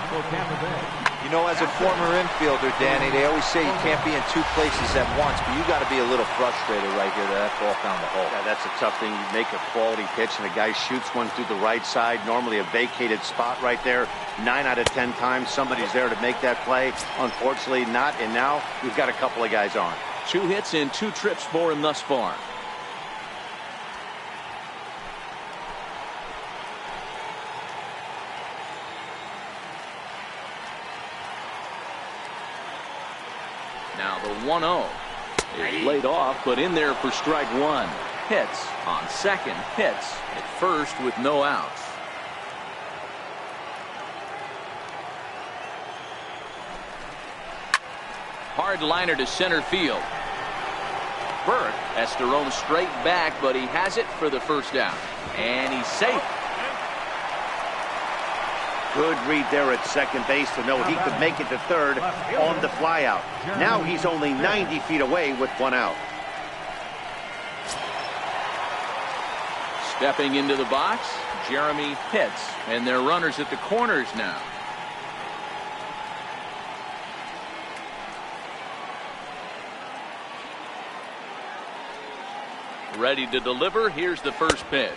You know, as a former infielder, Danny, they always say you can't be in 2 places at once, but you got to be a little frustrated right here that ball found the hole. Yeah, that's a tough thing. You make a quality pitch and a guy shoots one through the right side, normally a vacated spot right there. 9 out of 10 times somebody's there to make that play. Unfortunately not, and now we've got a couple of guys on. 2 hits and 2 trips for him thus far. Now the 1-0 is laid off, but in there for strike 1. Pitts on second. Pitts at first with no outs. Hard liner to center field. Burke has to roam straight back, but he has it for the first down. And he's safe. Good read there at second base to know he could make it to third on the flyout. Now he's only 90 feet away with 1 out. Stepping into the box, Jeremy Pitts, and their runners at the corners now. Ready to deliver. Here's the first pitch.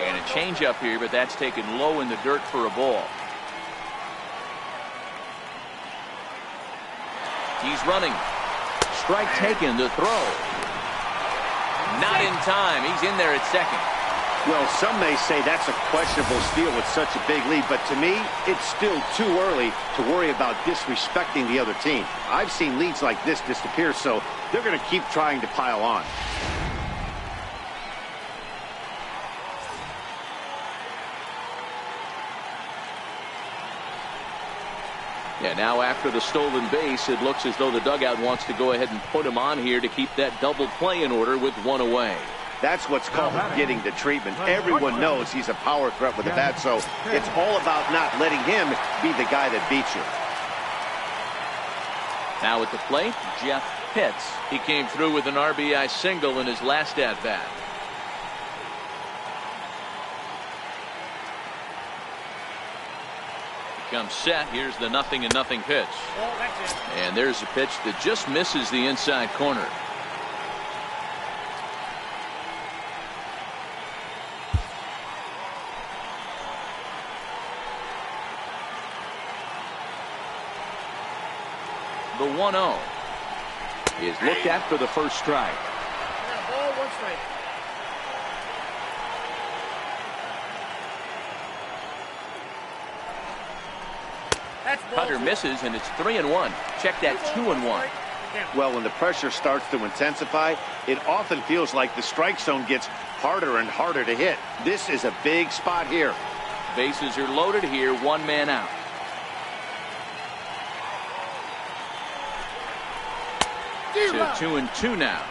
And a changeup here, but that's taken low in the dirt for a ball. He's running. Strike taken to throw. Not in time. He's in there at second. Well, some may say that's a questionable steal with such a big lead, but to me, it's still too early to worry about disrespecting the other team. I've seen leads like this disappear, so they're going to keep trying to pile on. Yeah, now after the stolen base, it looks as though the dugout wants to go ahead and put him on here to keep that double play in order with one away. That's what's called getting the treatment. Everyone knows he's a power threat with the bat, so it's all about not letting him be the guy that beats you. Now at the plate, Jeff Pitts. He came through with an RBI single in his last at-bat. Comes set. Here's the 0-0 pitch. And there's a pitch that just misses the inside corner. The 1-0 is looked at for the first strike. Ball, 1 strike. Cutter misses, and it's 3-1. Check that 2-1. Well, when the pressure starts to intensify, it often feels like the strike zone gets harder and harder to hit. This is a big spot here. Bases are loaded here, 1 man out. To 2-2 now.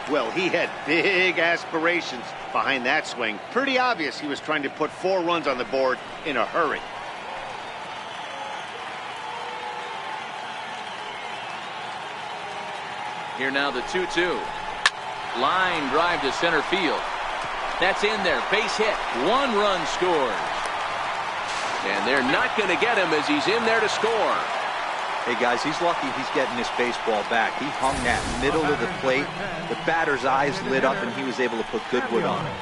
Well, he had big aspirations behind that swing. Pretty obvious he was trying to put 4 runs on the board in a hurry. Here now the 2-2. Line drive to center field. That's in there. Base hit. 1 run scores. And they're not going to get him as he's in there to score. Hey guys, he's lucky he's getting this baseball back. He hung that middle of the plate. The batter's eyes lit up and he was able to put good wood on it.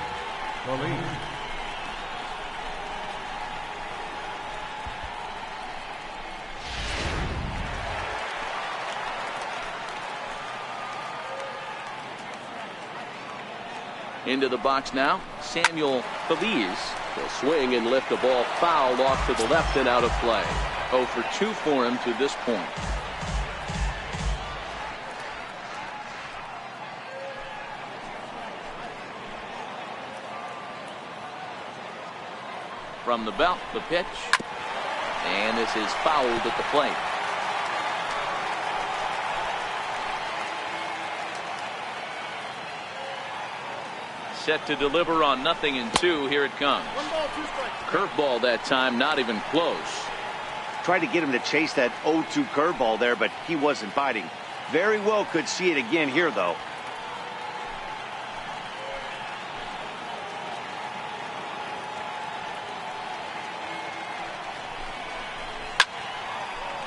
Into the box now, Samuel Feliz will swing and lift the ball foul off to the left and out of play. 0 for 2 for him to this point. From the belt, the pitch. And this is fouled at the plate. Set to deliver on 0-2. Here it comes. 1 ball, 2 strikes. Curveball that time, not even close. Tried to get him to chase that 0-2 curveball there, but he wasn't biting. Very well could see it again here, though.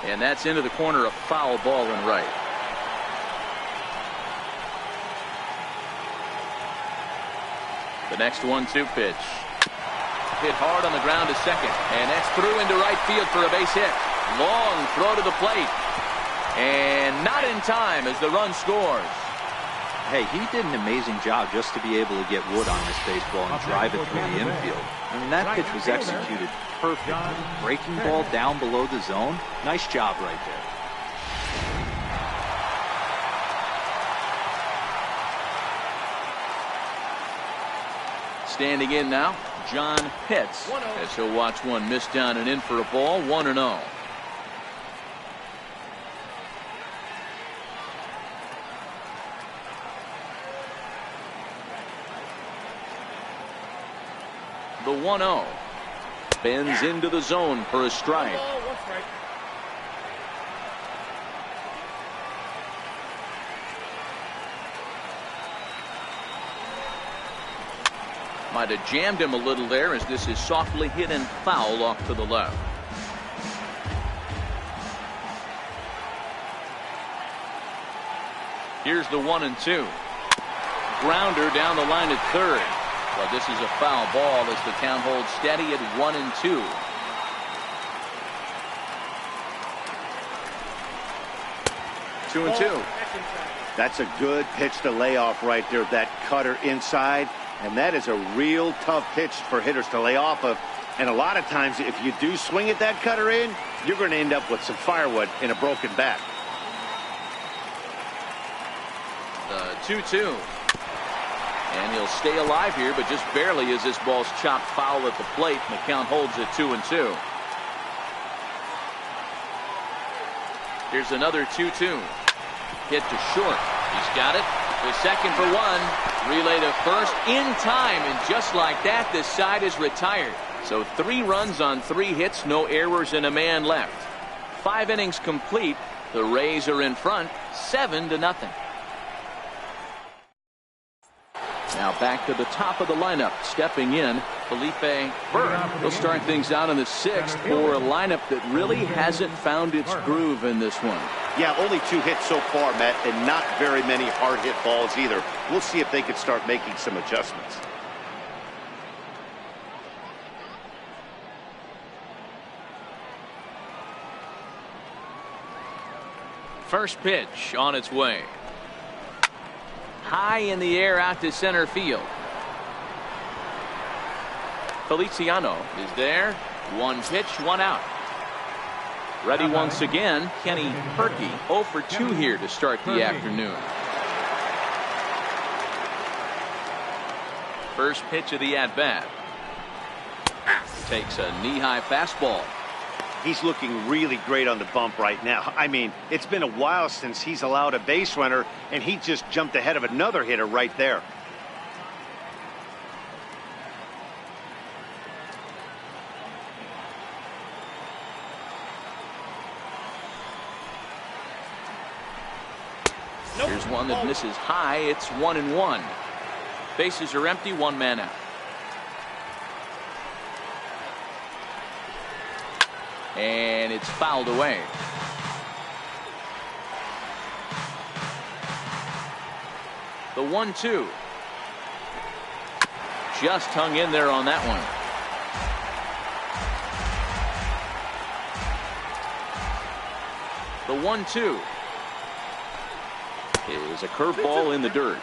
And that's into the corner, a foul ball and right. The next 1-2 pitch. Hit hard on the ground to second. And that's through into right field for a base hit. Long throw to the plate. And not in time as the run scores. Hey, he did an amazing job just to be able to get wood on this baseball and drive it through the infield. I mean, that pitch was executed perfectly. Breaking ball down below the zone. Nice job right there. Standing in now, John Pitts, as he'll watch one miss down and in for a ball. 1-0. The 1-0 bends into the zone for a strike. 1 ball, 1 strike. Might have jammed him a little there as this is softly hit and foul off to the left. Here's the 1-2. grounder down the line at third. But this is a foul ball as the count holds steady at 1-2. Two and two. That's a good pitch to lay off right there. That cutter inside. And that is a real tough pitch for hitters to lay off of. And a lot of times, if you do swing at that cutter in, you're going to end up with some firewood in a broken bat. The 2-2. And he'll stay alive here, but just barely as this ball's chopped foul at the plate. And the count holds at 2-2. Here's another 2-2. Hit to short. He's got it. The second for one. Relay to first in time. And just like that, this side is retired. So 3 runs on 3 hits, no errors, and a man left. 5 innings complete. The Rays are in front, 7-0. Now back to the top of the lineup. Stepping in, Felipe Burke. He'll start things out in the 6th for a lineup that really hasn't found its groove in this one. Yeah, only 2 hits so far, Matt, and not very many hard hit balls either. We'll see if they can start making some adjustments. First pitch on its way. High in the air out to center field. Feliciano is there. 1 pitch, 1 out. Ready once again, Kenny Herky. 0 for 2 here to start the afternoon. First pitch of the at-bat. Takes a knee-high fastball. He's looking really great on the bump right now. I mean, it's been a while since he's allowed a base runner, and he just jumped ahead of another hitter right there. Here's one that misses high. It's 1-1. Bases are empty, 1 man out. And it's fouled away. The 1-2. Just hung in there on that one. The 1-2 is a curveball in the dirt.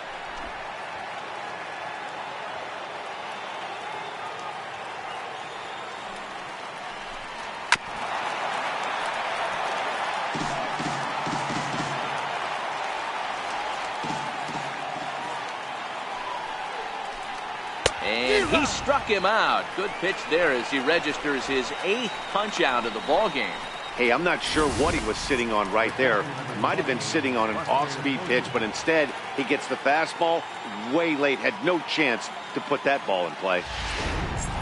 And he struck him out. Good pitch there as he registers his 8th punch out of the ball game. Hey, I'm not sure what he was sitting on right there. Might have been sitting on an off-speed pitch, but instead he gets the fastball way late. Had no chance to put that ball in play.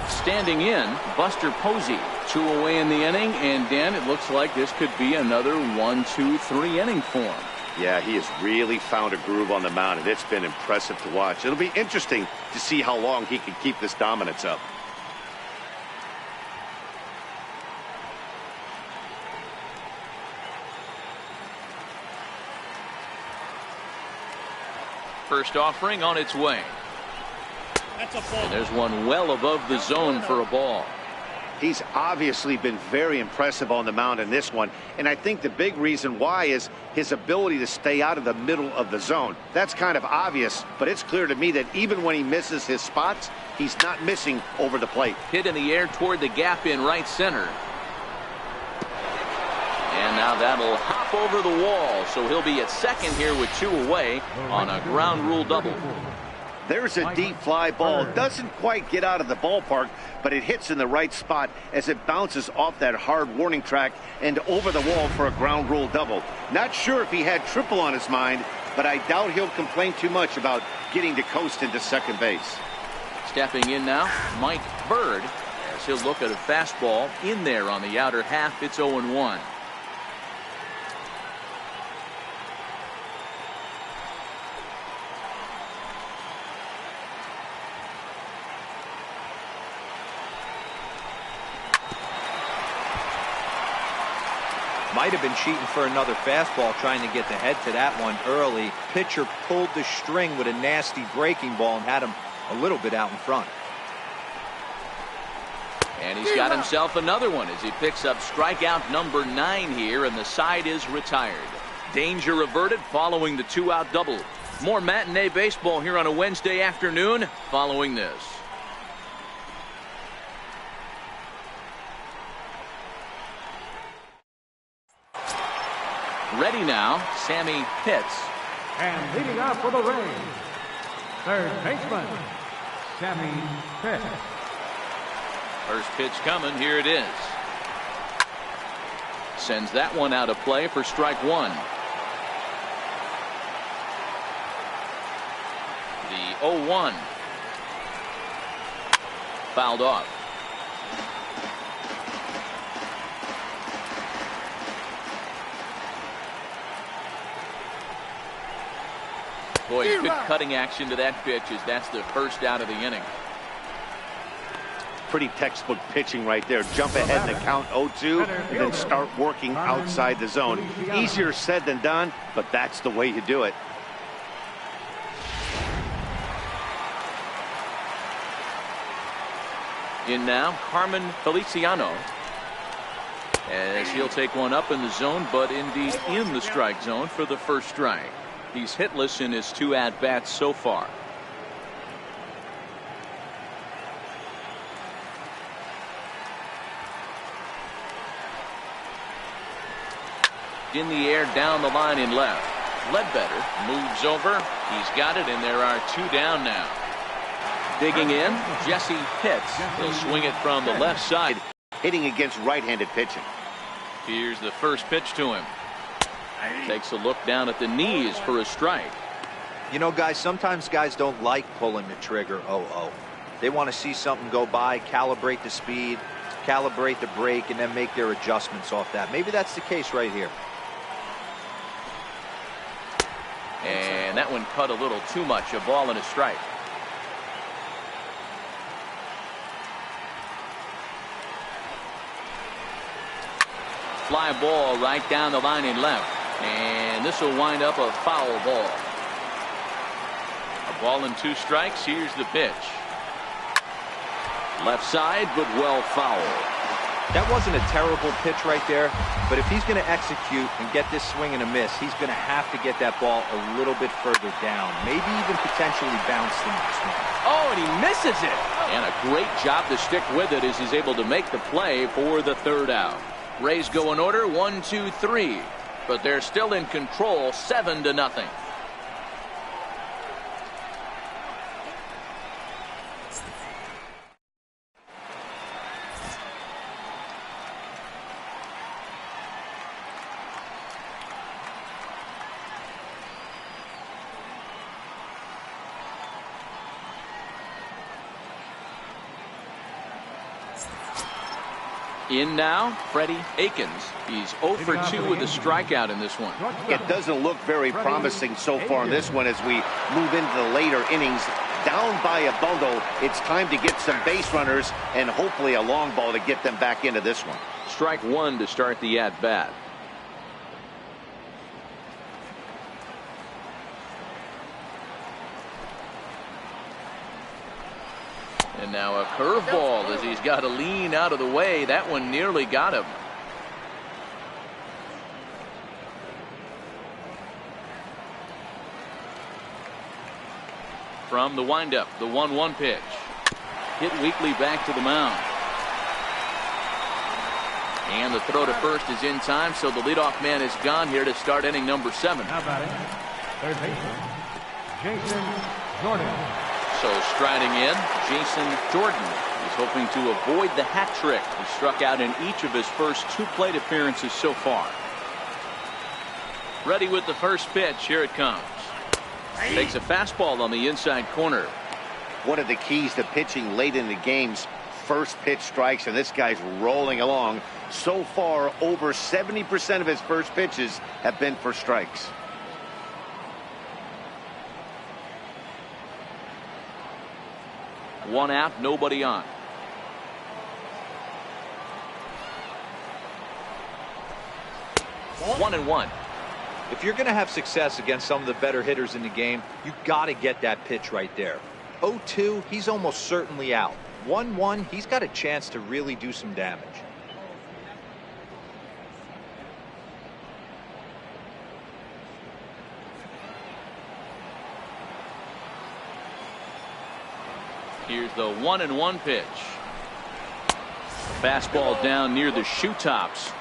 Standing in, Buster Posey. 2 away in the inning, and Dan, it looks like this could be another 1-2-3 inning for him. Yeah, he has really found a groove on the mound, and it's been impressive to watch. It'll be interesting to see how long he can keep this dominance up. First offering on its way. And there's one well above the zone for a ball. He's obviously been very impressive on the mound in this one, and I think the big reason why is his ability to stay out of the middle of the zone. That's kind of obvious, but it's clear to me that even when he misses his spots, he's not missing over the plate. Hit in the air toward the gap in right center. And now that'll hop over the wall, so he'll be at second here with 2 away on a ground rule double. There's a deep fly ball. Doesn't quite get out of the ballpark, but it hits in the right spot as it bounces off that hard warning track and over the wall for a ground rule double. Not sure if he had triple on his mind, but I doubt he'll complain too much about getting to coast into second base. Stepping in now, Mike Bird, as he'll look at a fastball in there on the outer half. It's 0-1. Might have been cheating for another fastball, trying to get the head to that one early. Pitcher pulled the string with a nasty breaking ball and had him a little bit out in front. And he's got himself another one as he picks up strikeout number 9 here, and the side is retired. Danger averted following the 2-out double. More matinee baseball here on a Wednesday afternoon following this. Ready now, Sammy Pitts. And leading off for the Rays, third baseman, Sammy Pitts. First pitch coming, here it is. Sends that one out of play for strike 1. The 0-1. Fouled off. Boy, good cutting action to that pitch as that's the first out of the inning. Pretty textbook pitching right there. Jump ahead in the count 0-2 and then start working outside the zone. Easier said than done, but that's the way you do it. In now, Carmen Feliciano, as he'll take one up in the zone, but indeed in the strike zone for the first strike. He's hitless in his 2 at-bats so far. In the air, down the line in left. Ledbetter moves over. He's got it, and there are 2 down now. Digging in, Jesse Pitts. He'll swing it from the left side. Hitting against right-handed pitching. Here's the first pitch to him. Takes a look down at the knees for a strike. You know, guys, sometimes guys don't like pulling the trigger 0-0. They want to see something go by, calibrate the speed, calibrate the brake, and then make their adjustments off that. Maybe that's the case right here. And that one cut a little too much. A ball and a strike. Fly ball right down the line in left. And this will wind up a foul ball. A ball and 2 strikes. Here's the pitch. Left side, but well foul. That wasn't a terrible pitch right there, but if he's going to execute and get this swing and a miss, he's going to have to get that ball a little bit further down, maybe even potentially bounce the next one. Oh, and he misses it. And a great job to stick with it as he's able to make the play for the 3rd out. Rays go in order 1, 2, 3, but they're still in control 7-0. In now, Freddie Akins. He's 0 for 2 with a strikeout in this one. It doesn't look very promising so far in this one as we move into the later innings. Down by a bundle, it's time to get some base runners and hopefully a long ball to get them back into this one. Strike 1 to start the at-bat. And now a curveball as he's got to lean out of the way. That one nearly got him. From the windup, the 1-1 pitch. Hit weakly back to the mound. And the throw to first is in time, so the leadoff man is gone here to start inning number 7. How about it? Third baseman, Jason Jordan. So striding in, Jason Jordan. He's hoping to avoid the hat trick. He struck out in each of his first 2 plate appearances so far. Ready with the first pitch. Here it comes. Takes a fastball on the inside corner. One of the keys to pitching late in the game's first pitch strikes, and this guy's rolling along. So far, over 70% of his first pitches have been for strikes. One out, nobody on. 1-1. If you're going to have success against some of the better hitters in the game, you got to get that pitch right there. 0-2, he's almost certainly out. 1-1, he's got a chance to really do some damage. Here's the 1-1 pitch. Fastball down near the shoe tops.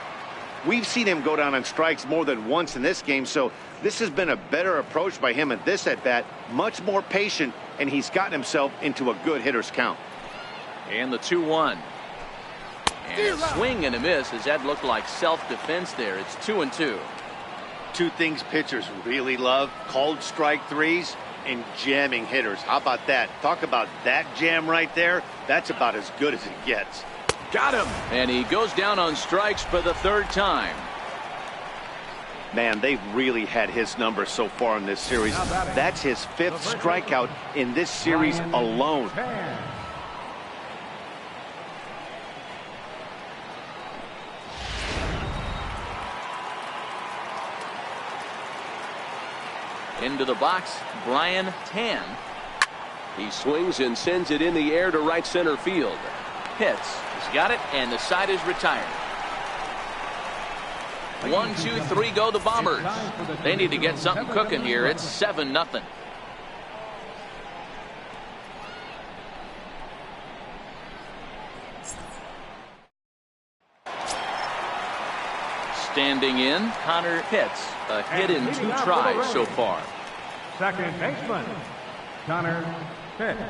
We've seen him go down on strikes more than once in this game, so this has been a better approach by him at this at-bat. Much more patient, and he's gotten himself into a good hitter's count. And the 2-1. And a swing and a miss, as that looked like self-defense there. It's 2-2. Two things pitchers really love: called strike threes and jamming hitters. How about that? Talk about that jam right there. That's about as good as it gets. Got him. And he goes down on strikes for the third time. Man, they've really had his number so far in this series. That's his 5th strikeout in this series alone. Into the box, Brian Tan. He swings and sends it in the air to right center field. Hits. He's got it, and the side is retired. 1, 2, 3 go the Bombers. They need to get something cooking here. It's 7-0. Standing in, Connor Pitts. A hit in 2 tries so far. Second baseman, Connor Pitts.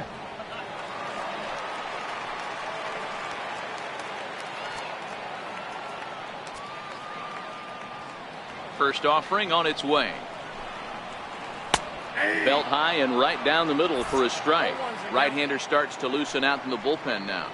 First offering on its way. Belt high and right down the middle for a strike. Right-hander starts to loosen out in the bullpen now.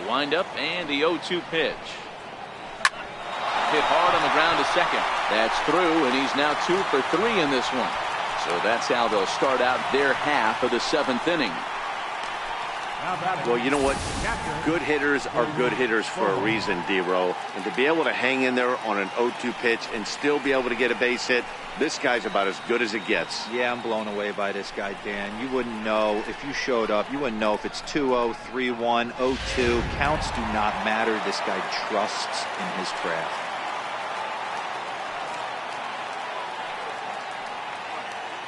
Wind up and the 0-2 pitch. Hit hard on the ground to second. That's through, and he's now 2 for 3 in this one. So that's how they'll start out their half of the 7th inning. Well, you know what? Good hitters are good hitters for a reason, D-Row. And to be able to hang in there on an 0-2 pitch and still be able to get a base hit, this guy's about as good as it gets. Yeah, I'm blown away by this guy, Dan. You wouldn't know if you showed up. You wouldn't know if it's 2-0, 3-1, 0-2. Counts do not matter. This guy trusts in his craft.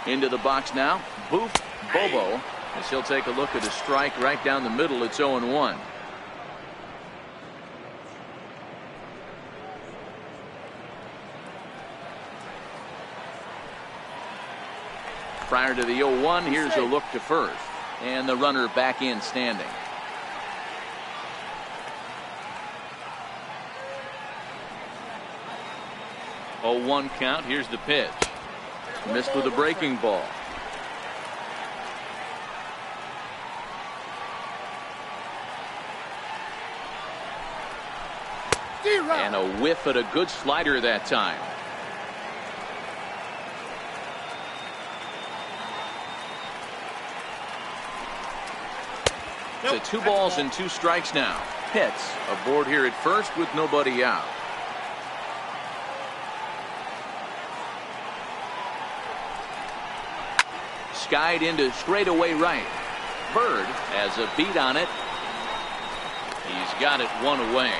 Into the box now, Boof Bobo, as he'll take a look at a strike right down the middle. It's 0-1. Prior to the 0-1, here's a look to first, and the runner back in standing. Oh, 1 count. Here's the pitch. Missed with a breaking ball. And a whiff at a good slider that time. So 2 balls and 2 strikes now. Pitts aboard here at first with nobody out. Skied into straightaway right. Bird has a beat on it. He's got it 1 away.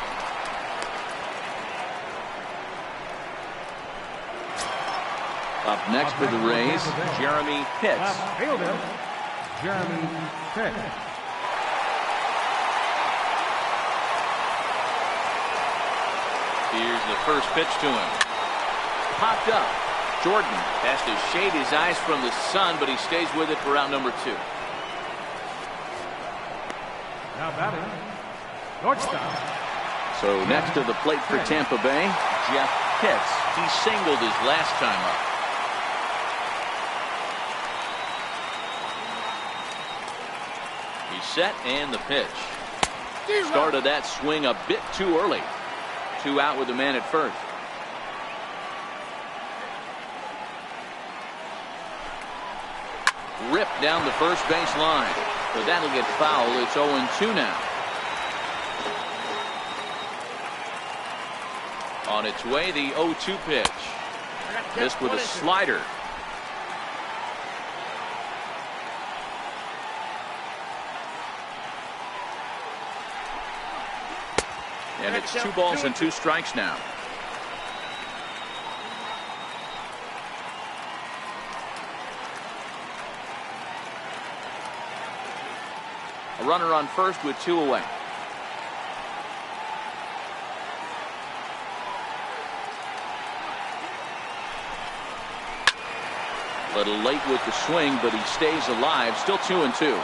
Up next for the Rays, Jeremy Pitts. Fielder, Jeremy Pitts. Here's the first pitch to him. Popped up. Jordan has to shade his eyes from the sun, but he stays with it for out number 2. Now batting, shortstop. So next to the plate for Tampa Bay, Jeff Pitts. He singled his last time up. He's set, and the pitch. Started that swing a bit too early. 2 out with the man at first. Ripped down the first base line. So that'll get fouled. It's 0-2 now. On its way, the 0-2 pitch. Missed with a slider. And it's 2 balls and 2 strikes now. A runner on first with 2 away. A little late with the swing, but he stays alive. Still 2-2.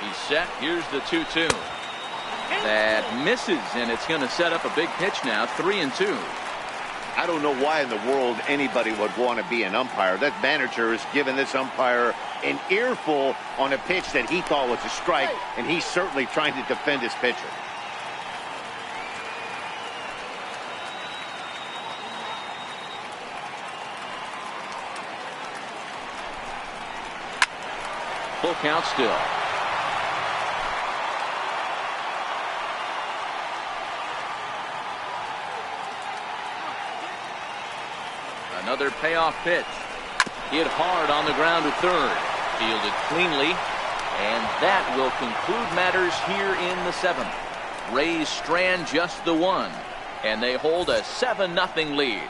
He's set. Here's the 2-2. That misses, and it's going to set up a big pitch now. 3-2. I don't know why in the world anybody would want to be an umpire. That manager has given this umpire an earful on a pitch that he thought was a strike, and he's certainly trying to defend his pitcher. Full count still. Another payoff pitch. Hit hard on the ground to third. Fielded cleanly. And that will conclude matters here in the 7th. Rays strand just the 1. And they hold a 7-0 lead.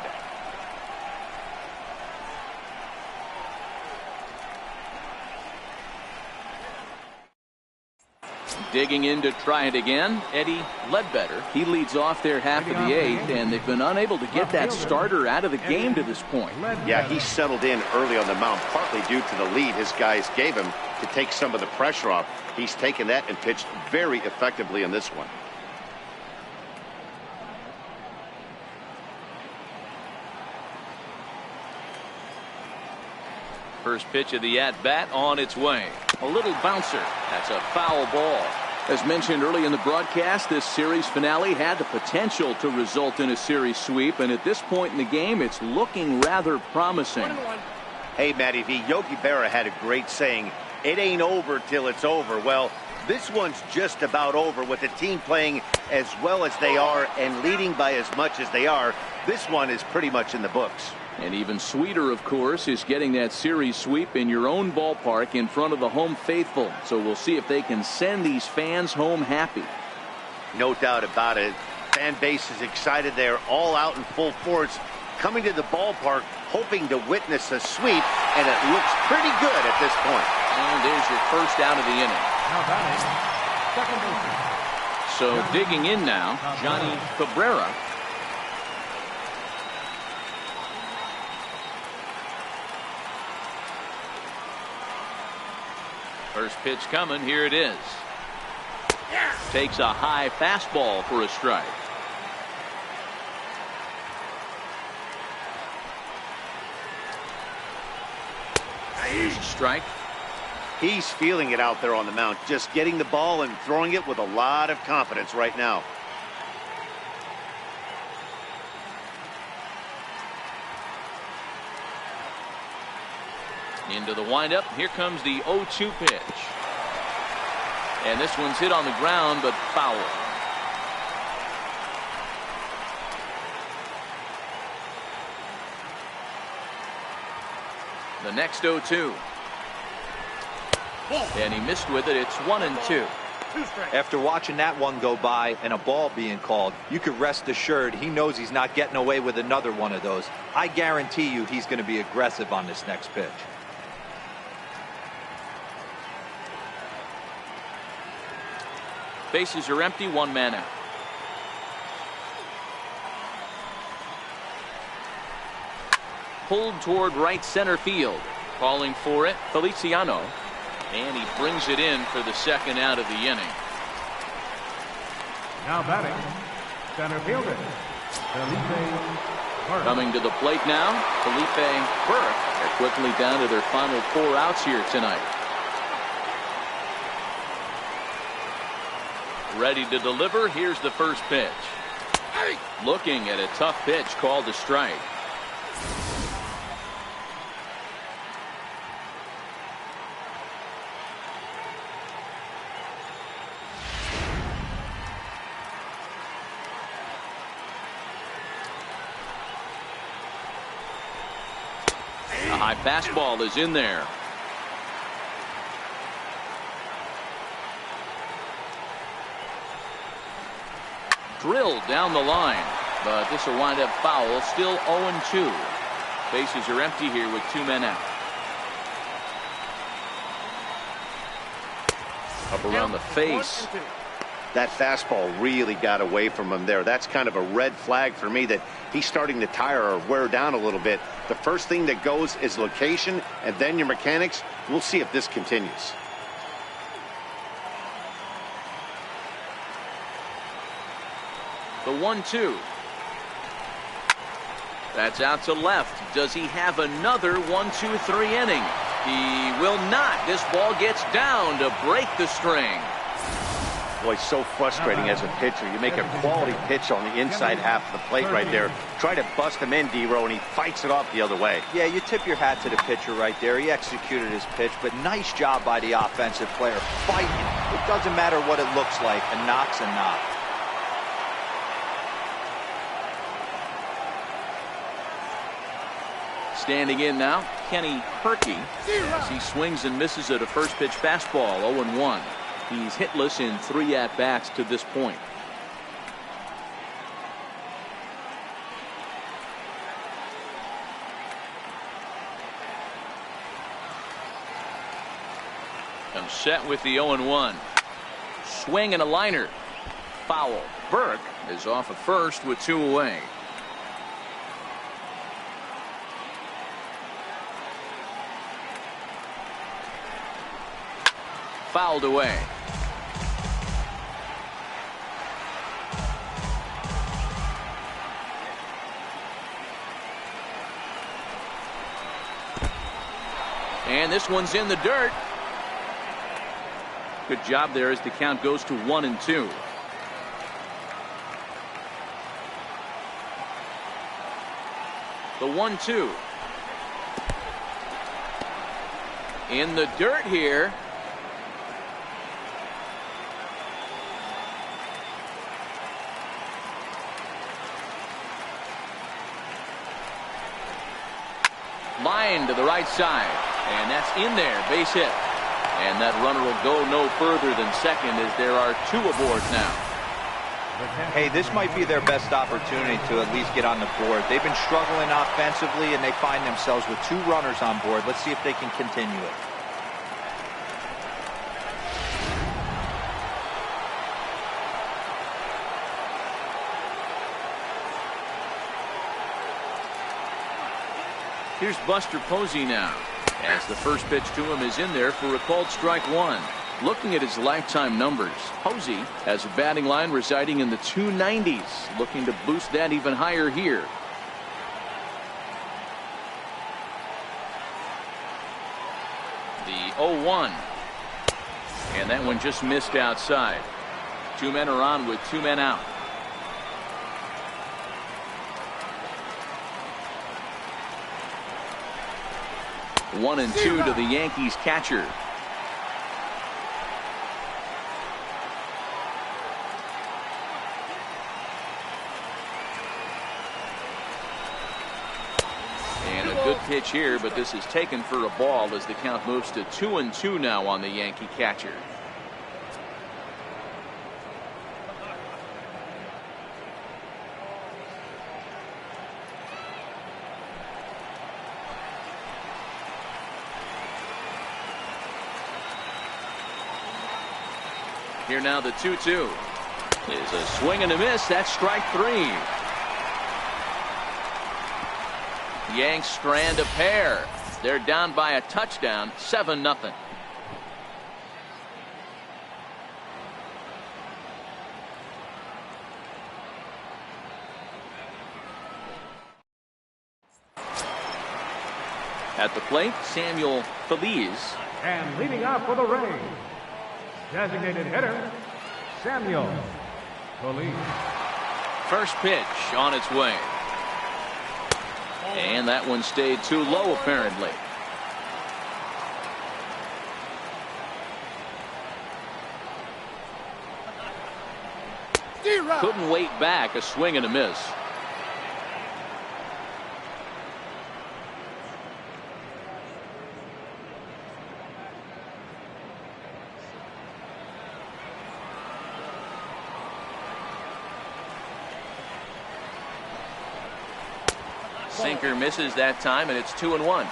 Digging in to try it again, Eddie Ledbetter. He leads off their half of the 8th, and they've been unable to get that starter out of the game to this point. Yeah, he settled in early on the mound, partly due to the lead his guys gave him to take some of the pressure off. He's taken that and pitched very effectively in this one. First pitch of the at-bat on its way. A little bouncer. That's a foul ball. As mentioned early in the broadcast, this series finale had the potential to result in a series sweep, and at this point in the game, it's looking rather promising. 1-1. Hey, Matty V, Yogi Berra had a great saying, it ain't over till it's over. Well, this one's just about over with the team playing as well as they are and leading by as much as they are. This one is pretty much in the books. And even sweeter, of course, is getting that series sweep in your own ballpark in front of the home faithful. So we'll see if they can send these fans home happy. No doubt about it. Fan base is excited. They're all out in full force, coming to the ballpark, hoping to witness a sweep, and it looks pretty good at this point. And there's your first out of the inning. Now batting, second baseman. So digging in now, Johnny Cabrera. First pitch coming. Here it is. Takes a high fastball for a strike. Strike. He's feeling it out there on the mound, just getting the ball and throwing it with a lot of confidence right now. Into the windup. Here comes the 0-2 pitch. And this one's hit on the ground, but foul. The next 0-2. And he missed with it. It's 1-2. After watching that one go by and a ball being called, you could rest assured he knows he's not getting away with another one of those. I guarantee you he's going to be aggressive on this next pitch. Bases are empty, 1 man out. Pulled toward right center field. Calling for it, Feliciano. And he brings it in for the second out of the inning. Now batting, center fielder, Felipe Burke. Coming to the plate now, Felipe Burke. They're quickly down to their final 4 outs here tonight. Ready to deliver. Here's the first pitch. Looking at a tough pitch called a strike. A high fastball is in there. Drilled down the line, but this will wind up foul. Still 0-2. Bases are empty here with 2 men out. Up around the face. That fastball really got away from him there. That's kind of a red flag for me that he's starting to tire or wear down a little bit. The first thing that goes is location and then your mechanics. We'll see if this continues. The 1-2. That's out to left. Does he have another 1-2-3 inning? He will not. This ball gets down to break the string. Boy, so frustrating as a pitcher. You make a quality pitch on the inside half of the plate right there. Try to bust him in, D-Row, and he fights it off the other way. Yeah, you tip your hat to the pitcher right there. He executed his pitch, but nice job by the offensive player. Fighting. It doesn't matter what it looks like. A knock's a knock. Standing in now, Kenny Herkey, as he swings and misses at a first pitch fastball. 0-1. He's hitless in 3 at-bats to this point. I'm set with the 0-1. Swing and a liner. Foul. Burke is off at first with 2 away. Fouled away. And this one's in the dirt. Good job there as the count goes to 1-2. The 1-2. In the dirt here. Line to the right side, and that's in there. Base hit, and that runner will go no further than second as there are 2 aboard now. Hey, this might be their best opportunity to at least get on the board. They've been struggling offensively, and they find themselves with 2 runners on board. Let's see if they can continue it. Here's Buster Posey now, as the first pitch to him is in there for a called strike 1. Looking at his lifetime numbers, Posey has a batting line residing in the 290s, looking to boost that even higher here. The 0-1, and that one just missed outside. 2 men are on with 2 men out. 1-2 to the Yankees catcher. And a good pitch here, but this is taken for a ball as the count moves to 2-2 now on the Yankee catcher. Here now the 2-2 is a swing and a miss. That's strike 3. Yanks strand a pair. They're down by a touchdown, 7-0. At the plate, Samuel Feliz. And leading off for the Rays, designated hitter, Samuel Feliz. First pitch on its way. And that one stayed too low, apparently. Couldn't wait back. A swing and a miss. Sinker misses that time, and it's 2-1.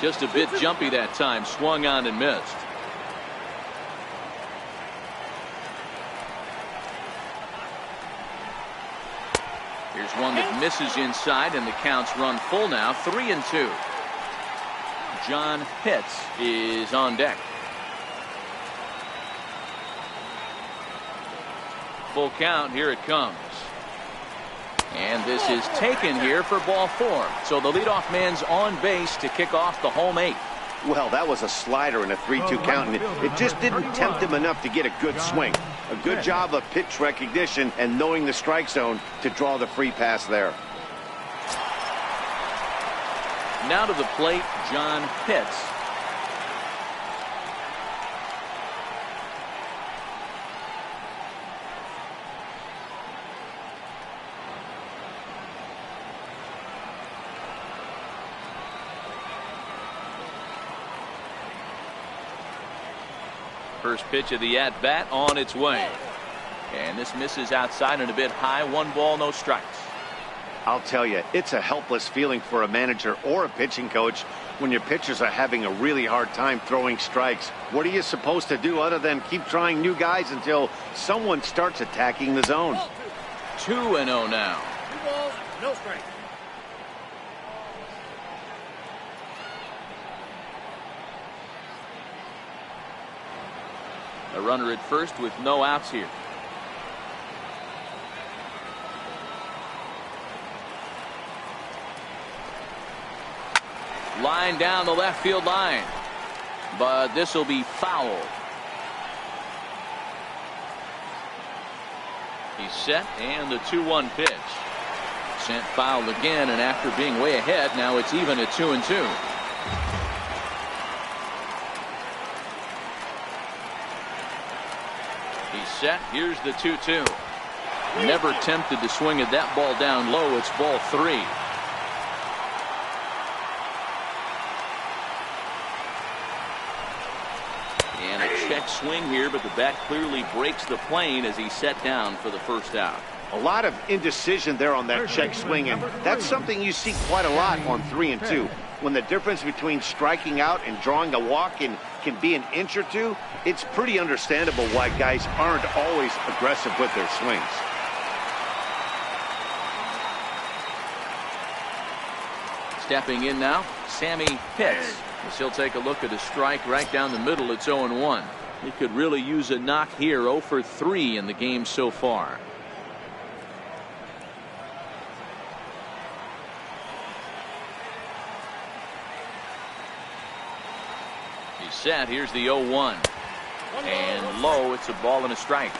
Just a bit jumpy that time. Swung on and missed. Here's one that misses inside, and the count's run full now. 3-2. John Pitts is on deck. Full count. Here it comes. And this is taken here for ball 4. So the leadoff man's on base to kick off the home 8th. Well, that was a slider in a 3-2 count, and it just didn't tempt him enough to get a good swing. A good job of pitch recognition and knowing the strike zone to draw the free pass there. Now to the plate, John Pitts. First pitch of the at-bat on its way. And this misses outside and a bit high. 1 ball, no strikes. I'll tell you, it's a helpless feeling for a manager or a pitching coach when your pitchers are having a really hard time throwing strikes. What are you supposed to do other than keep trying new guys until someone starts attacking the zone? 2-0 now. 2 balls, no strikes. A runner at first with no outs here. Line down the left field line. But this will be foul. He's set, and the 2-1 pitch. Sent foul again, and after being way ahead, now it's even at 2-2. He's set. Here's the 2-2. Never tempted to swing at that ball down low. It's ball 3. And a check swing here, but the bat clearly breaks the plane as he's set down for the first out. A lot of indecision there on that check swing, and that's something you see quite a lot on 3 and 2. When the difference between striking out and drawing a walk can be an inch or two, it's pretty understandable why guys aren't always aggressive with their swings. Stepping in now, Sammy Pitts. He'll take a look at a strike right down the middle. It's 0-1. He could really use a knock here. 0 for 3 in the game so far. He's set. Here's the 0-1. And low. It's a ball and a strike.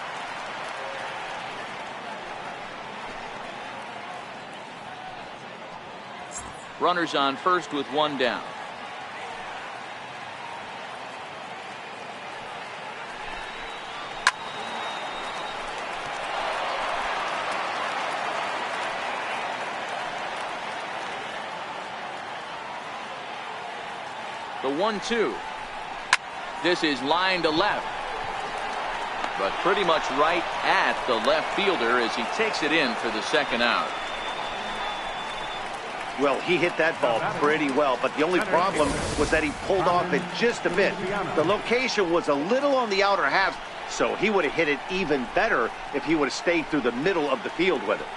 Runners on first with 1 down. The 1-2. This is line to left, but pretty much right at the left fielder as he takes it in for the second out. Well, he hit that ball pretty well, but the only problem was that he pulled off it just a bit. The location was a little on the outer half, so he would have hit it even better if he would have stayed through the middle of the field with it.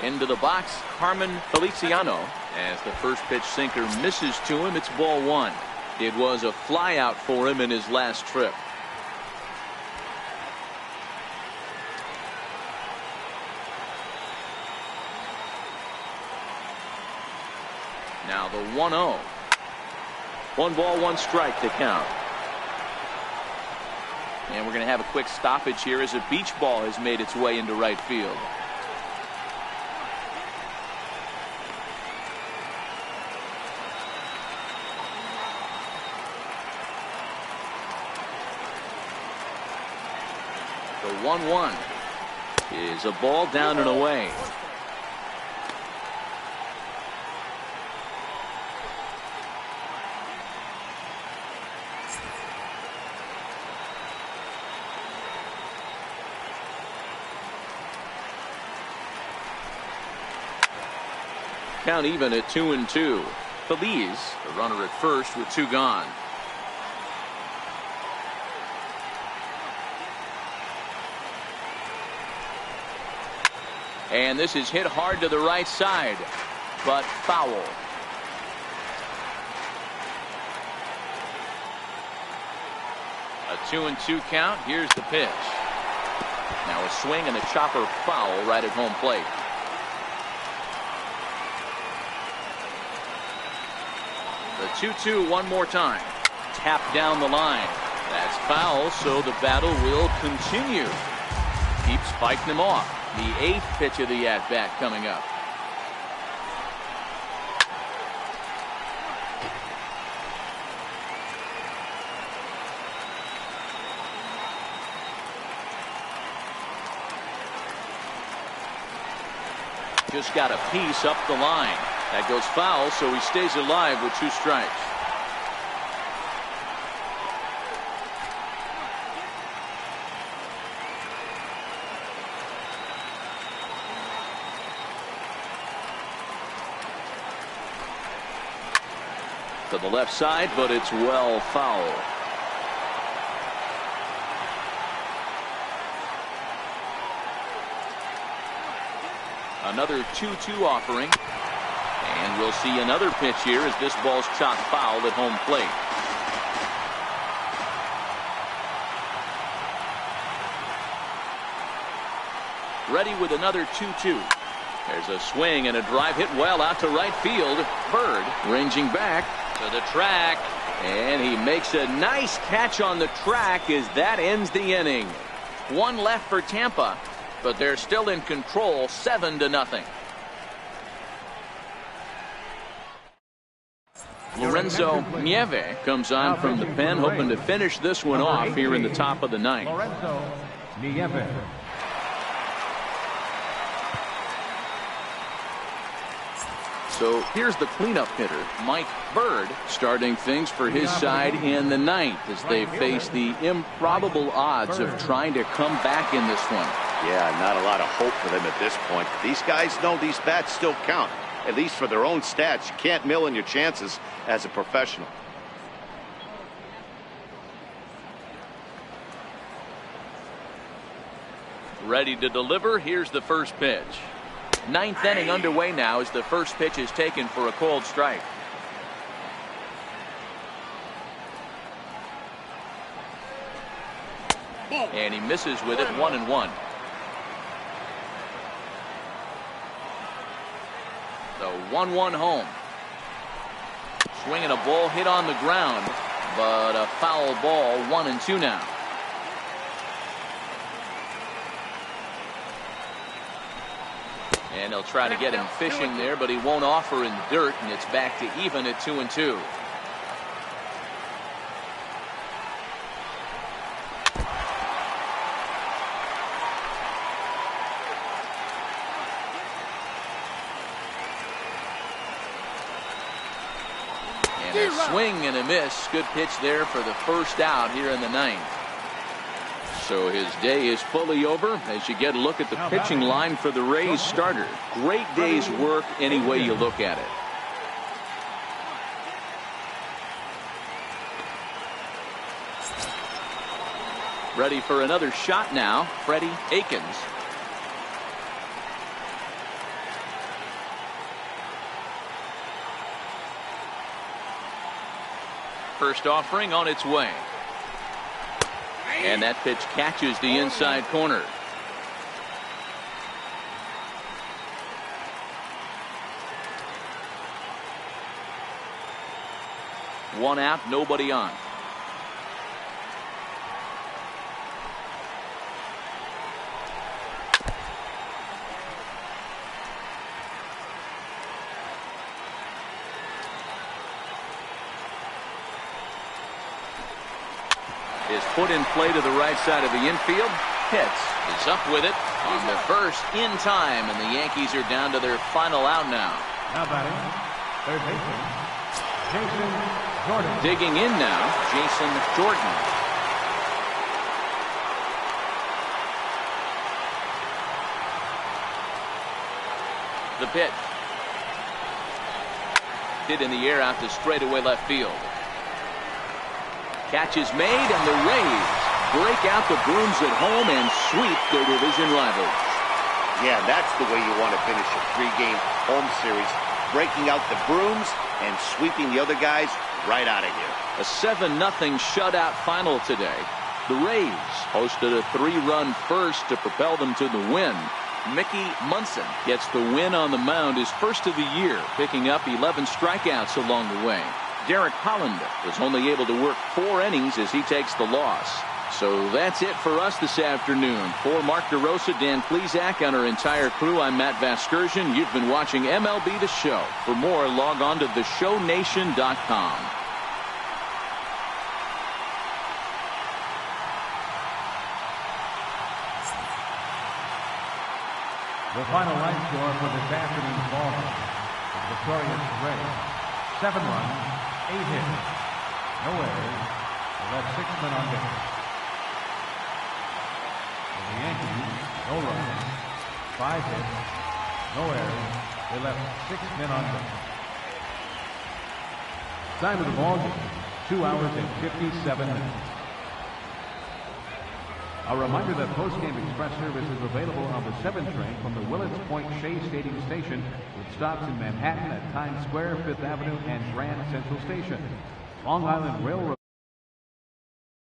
Into the box, Carmen Feliciano. As the first pitch sinker misses to him, it's ball one. It was a flyout for him in his last trip. Now the 1-0. 1 ball, 1 strike to count. And we're going to have a quick stoppage here as a beach ball has made its way into right field. The 1-1 is a ball down and away. Count even at 2-2. Feliz, the runner at first with 2 gone. And this is hit hard to the right side, but foul. A 2-2 count. Here's the pitch. Now a swing and a chopper foul right at home plate. The 2-2 one more time. Tap down the line. That's foul, so the battle will continue. Keeps fighting them off. The 8th pitch of the at-bat coming up. Just got a piece up the line. That goes foul, so he stays alive with 2 strikes. To the left side, but it's well foul. Another 2-2 offering. And we'll see another pitch here as this ball's chopped foul at home plate. Ready with another 2-2. There's a swing and a drive hit well out to right field. Bird ranging back to the track. And he makes a nice catch on the track as that ends the inning. 1 left for Tampa, but they're still in control, 7-0. Lorenzo Nieve comes on from the pen, hoping to finish this one off here in the top of the 9th. Lorenzo Nieve. So here's the cleanup hitter, Mike Bird, starting things for his side in the 9th as they face the improbable odds of trying to come back in this one. Yeah, not a lot of hope for them at this point. These guys know these bats still count, at least for their own stats. You can't mill in your chances as a professional. Ready to deliver. Here's the first pitch. 9th inning underway now as the first pitch is taken for a called strike. And he misses with it, 1-1. The 1-1 home. Swinging a ball hit on the ground, but a foul ball, 1-2 now. And they'll try to get him fishing there, but he won't offer in the dirt, and it's back to even at 2-2. And a swing and a miss. Good pitch there for the first out here in the 9th. So his day is fully over as you get a look at the pitching line for the Rays starter. Great day's work any way you look at it. Ready for another shot now, Freddie Akins. First offering on its way. And that pitch catches the inside corner. One out, nobody on. Is put in play to the right side of the infield. Hits is up with it on the first in time, and the Yankees are down to their final out now. Now batting, third baseman, Jason Jordan. Digging in now, Jason Jordan. The pitch. Hit in the air out to straightaway left field. Catch is made, and the Rays break out the brooms at home and sweep their division rivals. Yeah, that's the way you want to finish a 3-game home series. Breaking out the brooms and sweeping the other guys right out of here. A 7-0 shutout final today. The Rays hosted a 3-run first to propel them to the win. Mickey Munson gets the win on the mound, his first of the year, picking up 11 strikeouts along the way. Derek Holland was only able to work 4 innings as he takes the loss. So that's it for us this afternoon. For Mark DeRosa, Dan Plesac, and our entire crew, I'm Matt Vasgersian. You've been watching MLB The Show. For more, log on to theshownation.com. The final line score for this afternoon's ball game. The victorious Rays, 7 runs, 8 hits, no errors. They left 6 men on base. For the Yankees, no runs, 5 hits, no errors. They left 6 men on base. Time of the ball game, 2 hours and 57 minutes. A reminder that post-game express service is available on the 7 train from the Willets Point Shea Stadium Station, with stops in Manhattan at Times Square, 5th Avenue, and Grand Central Station. Long Island Railroad.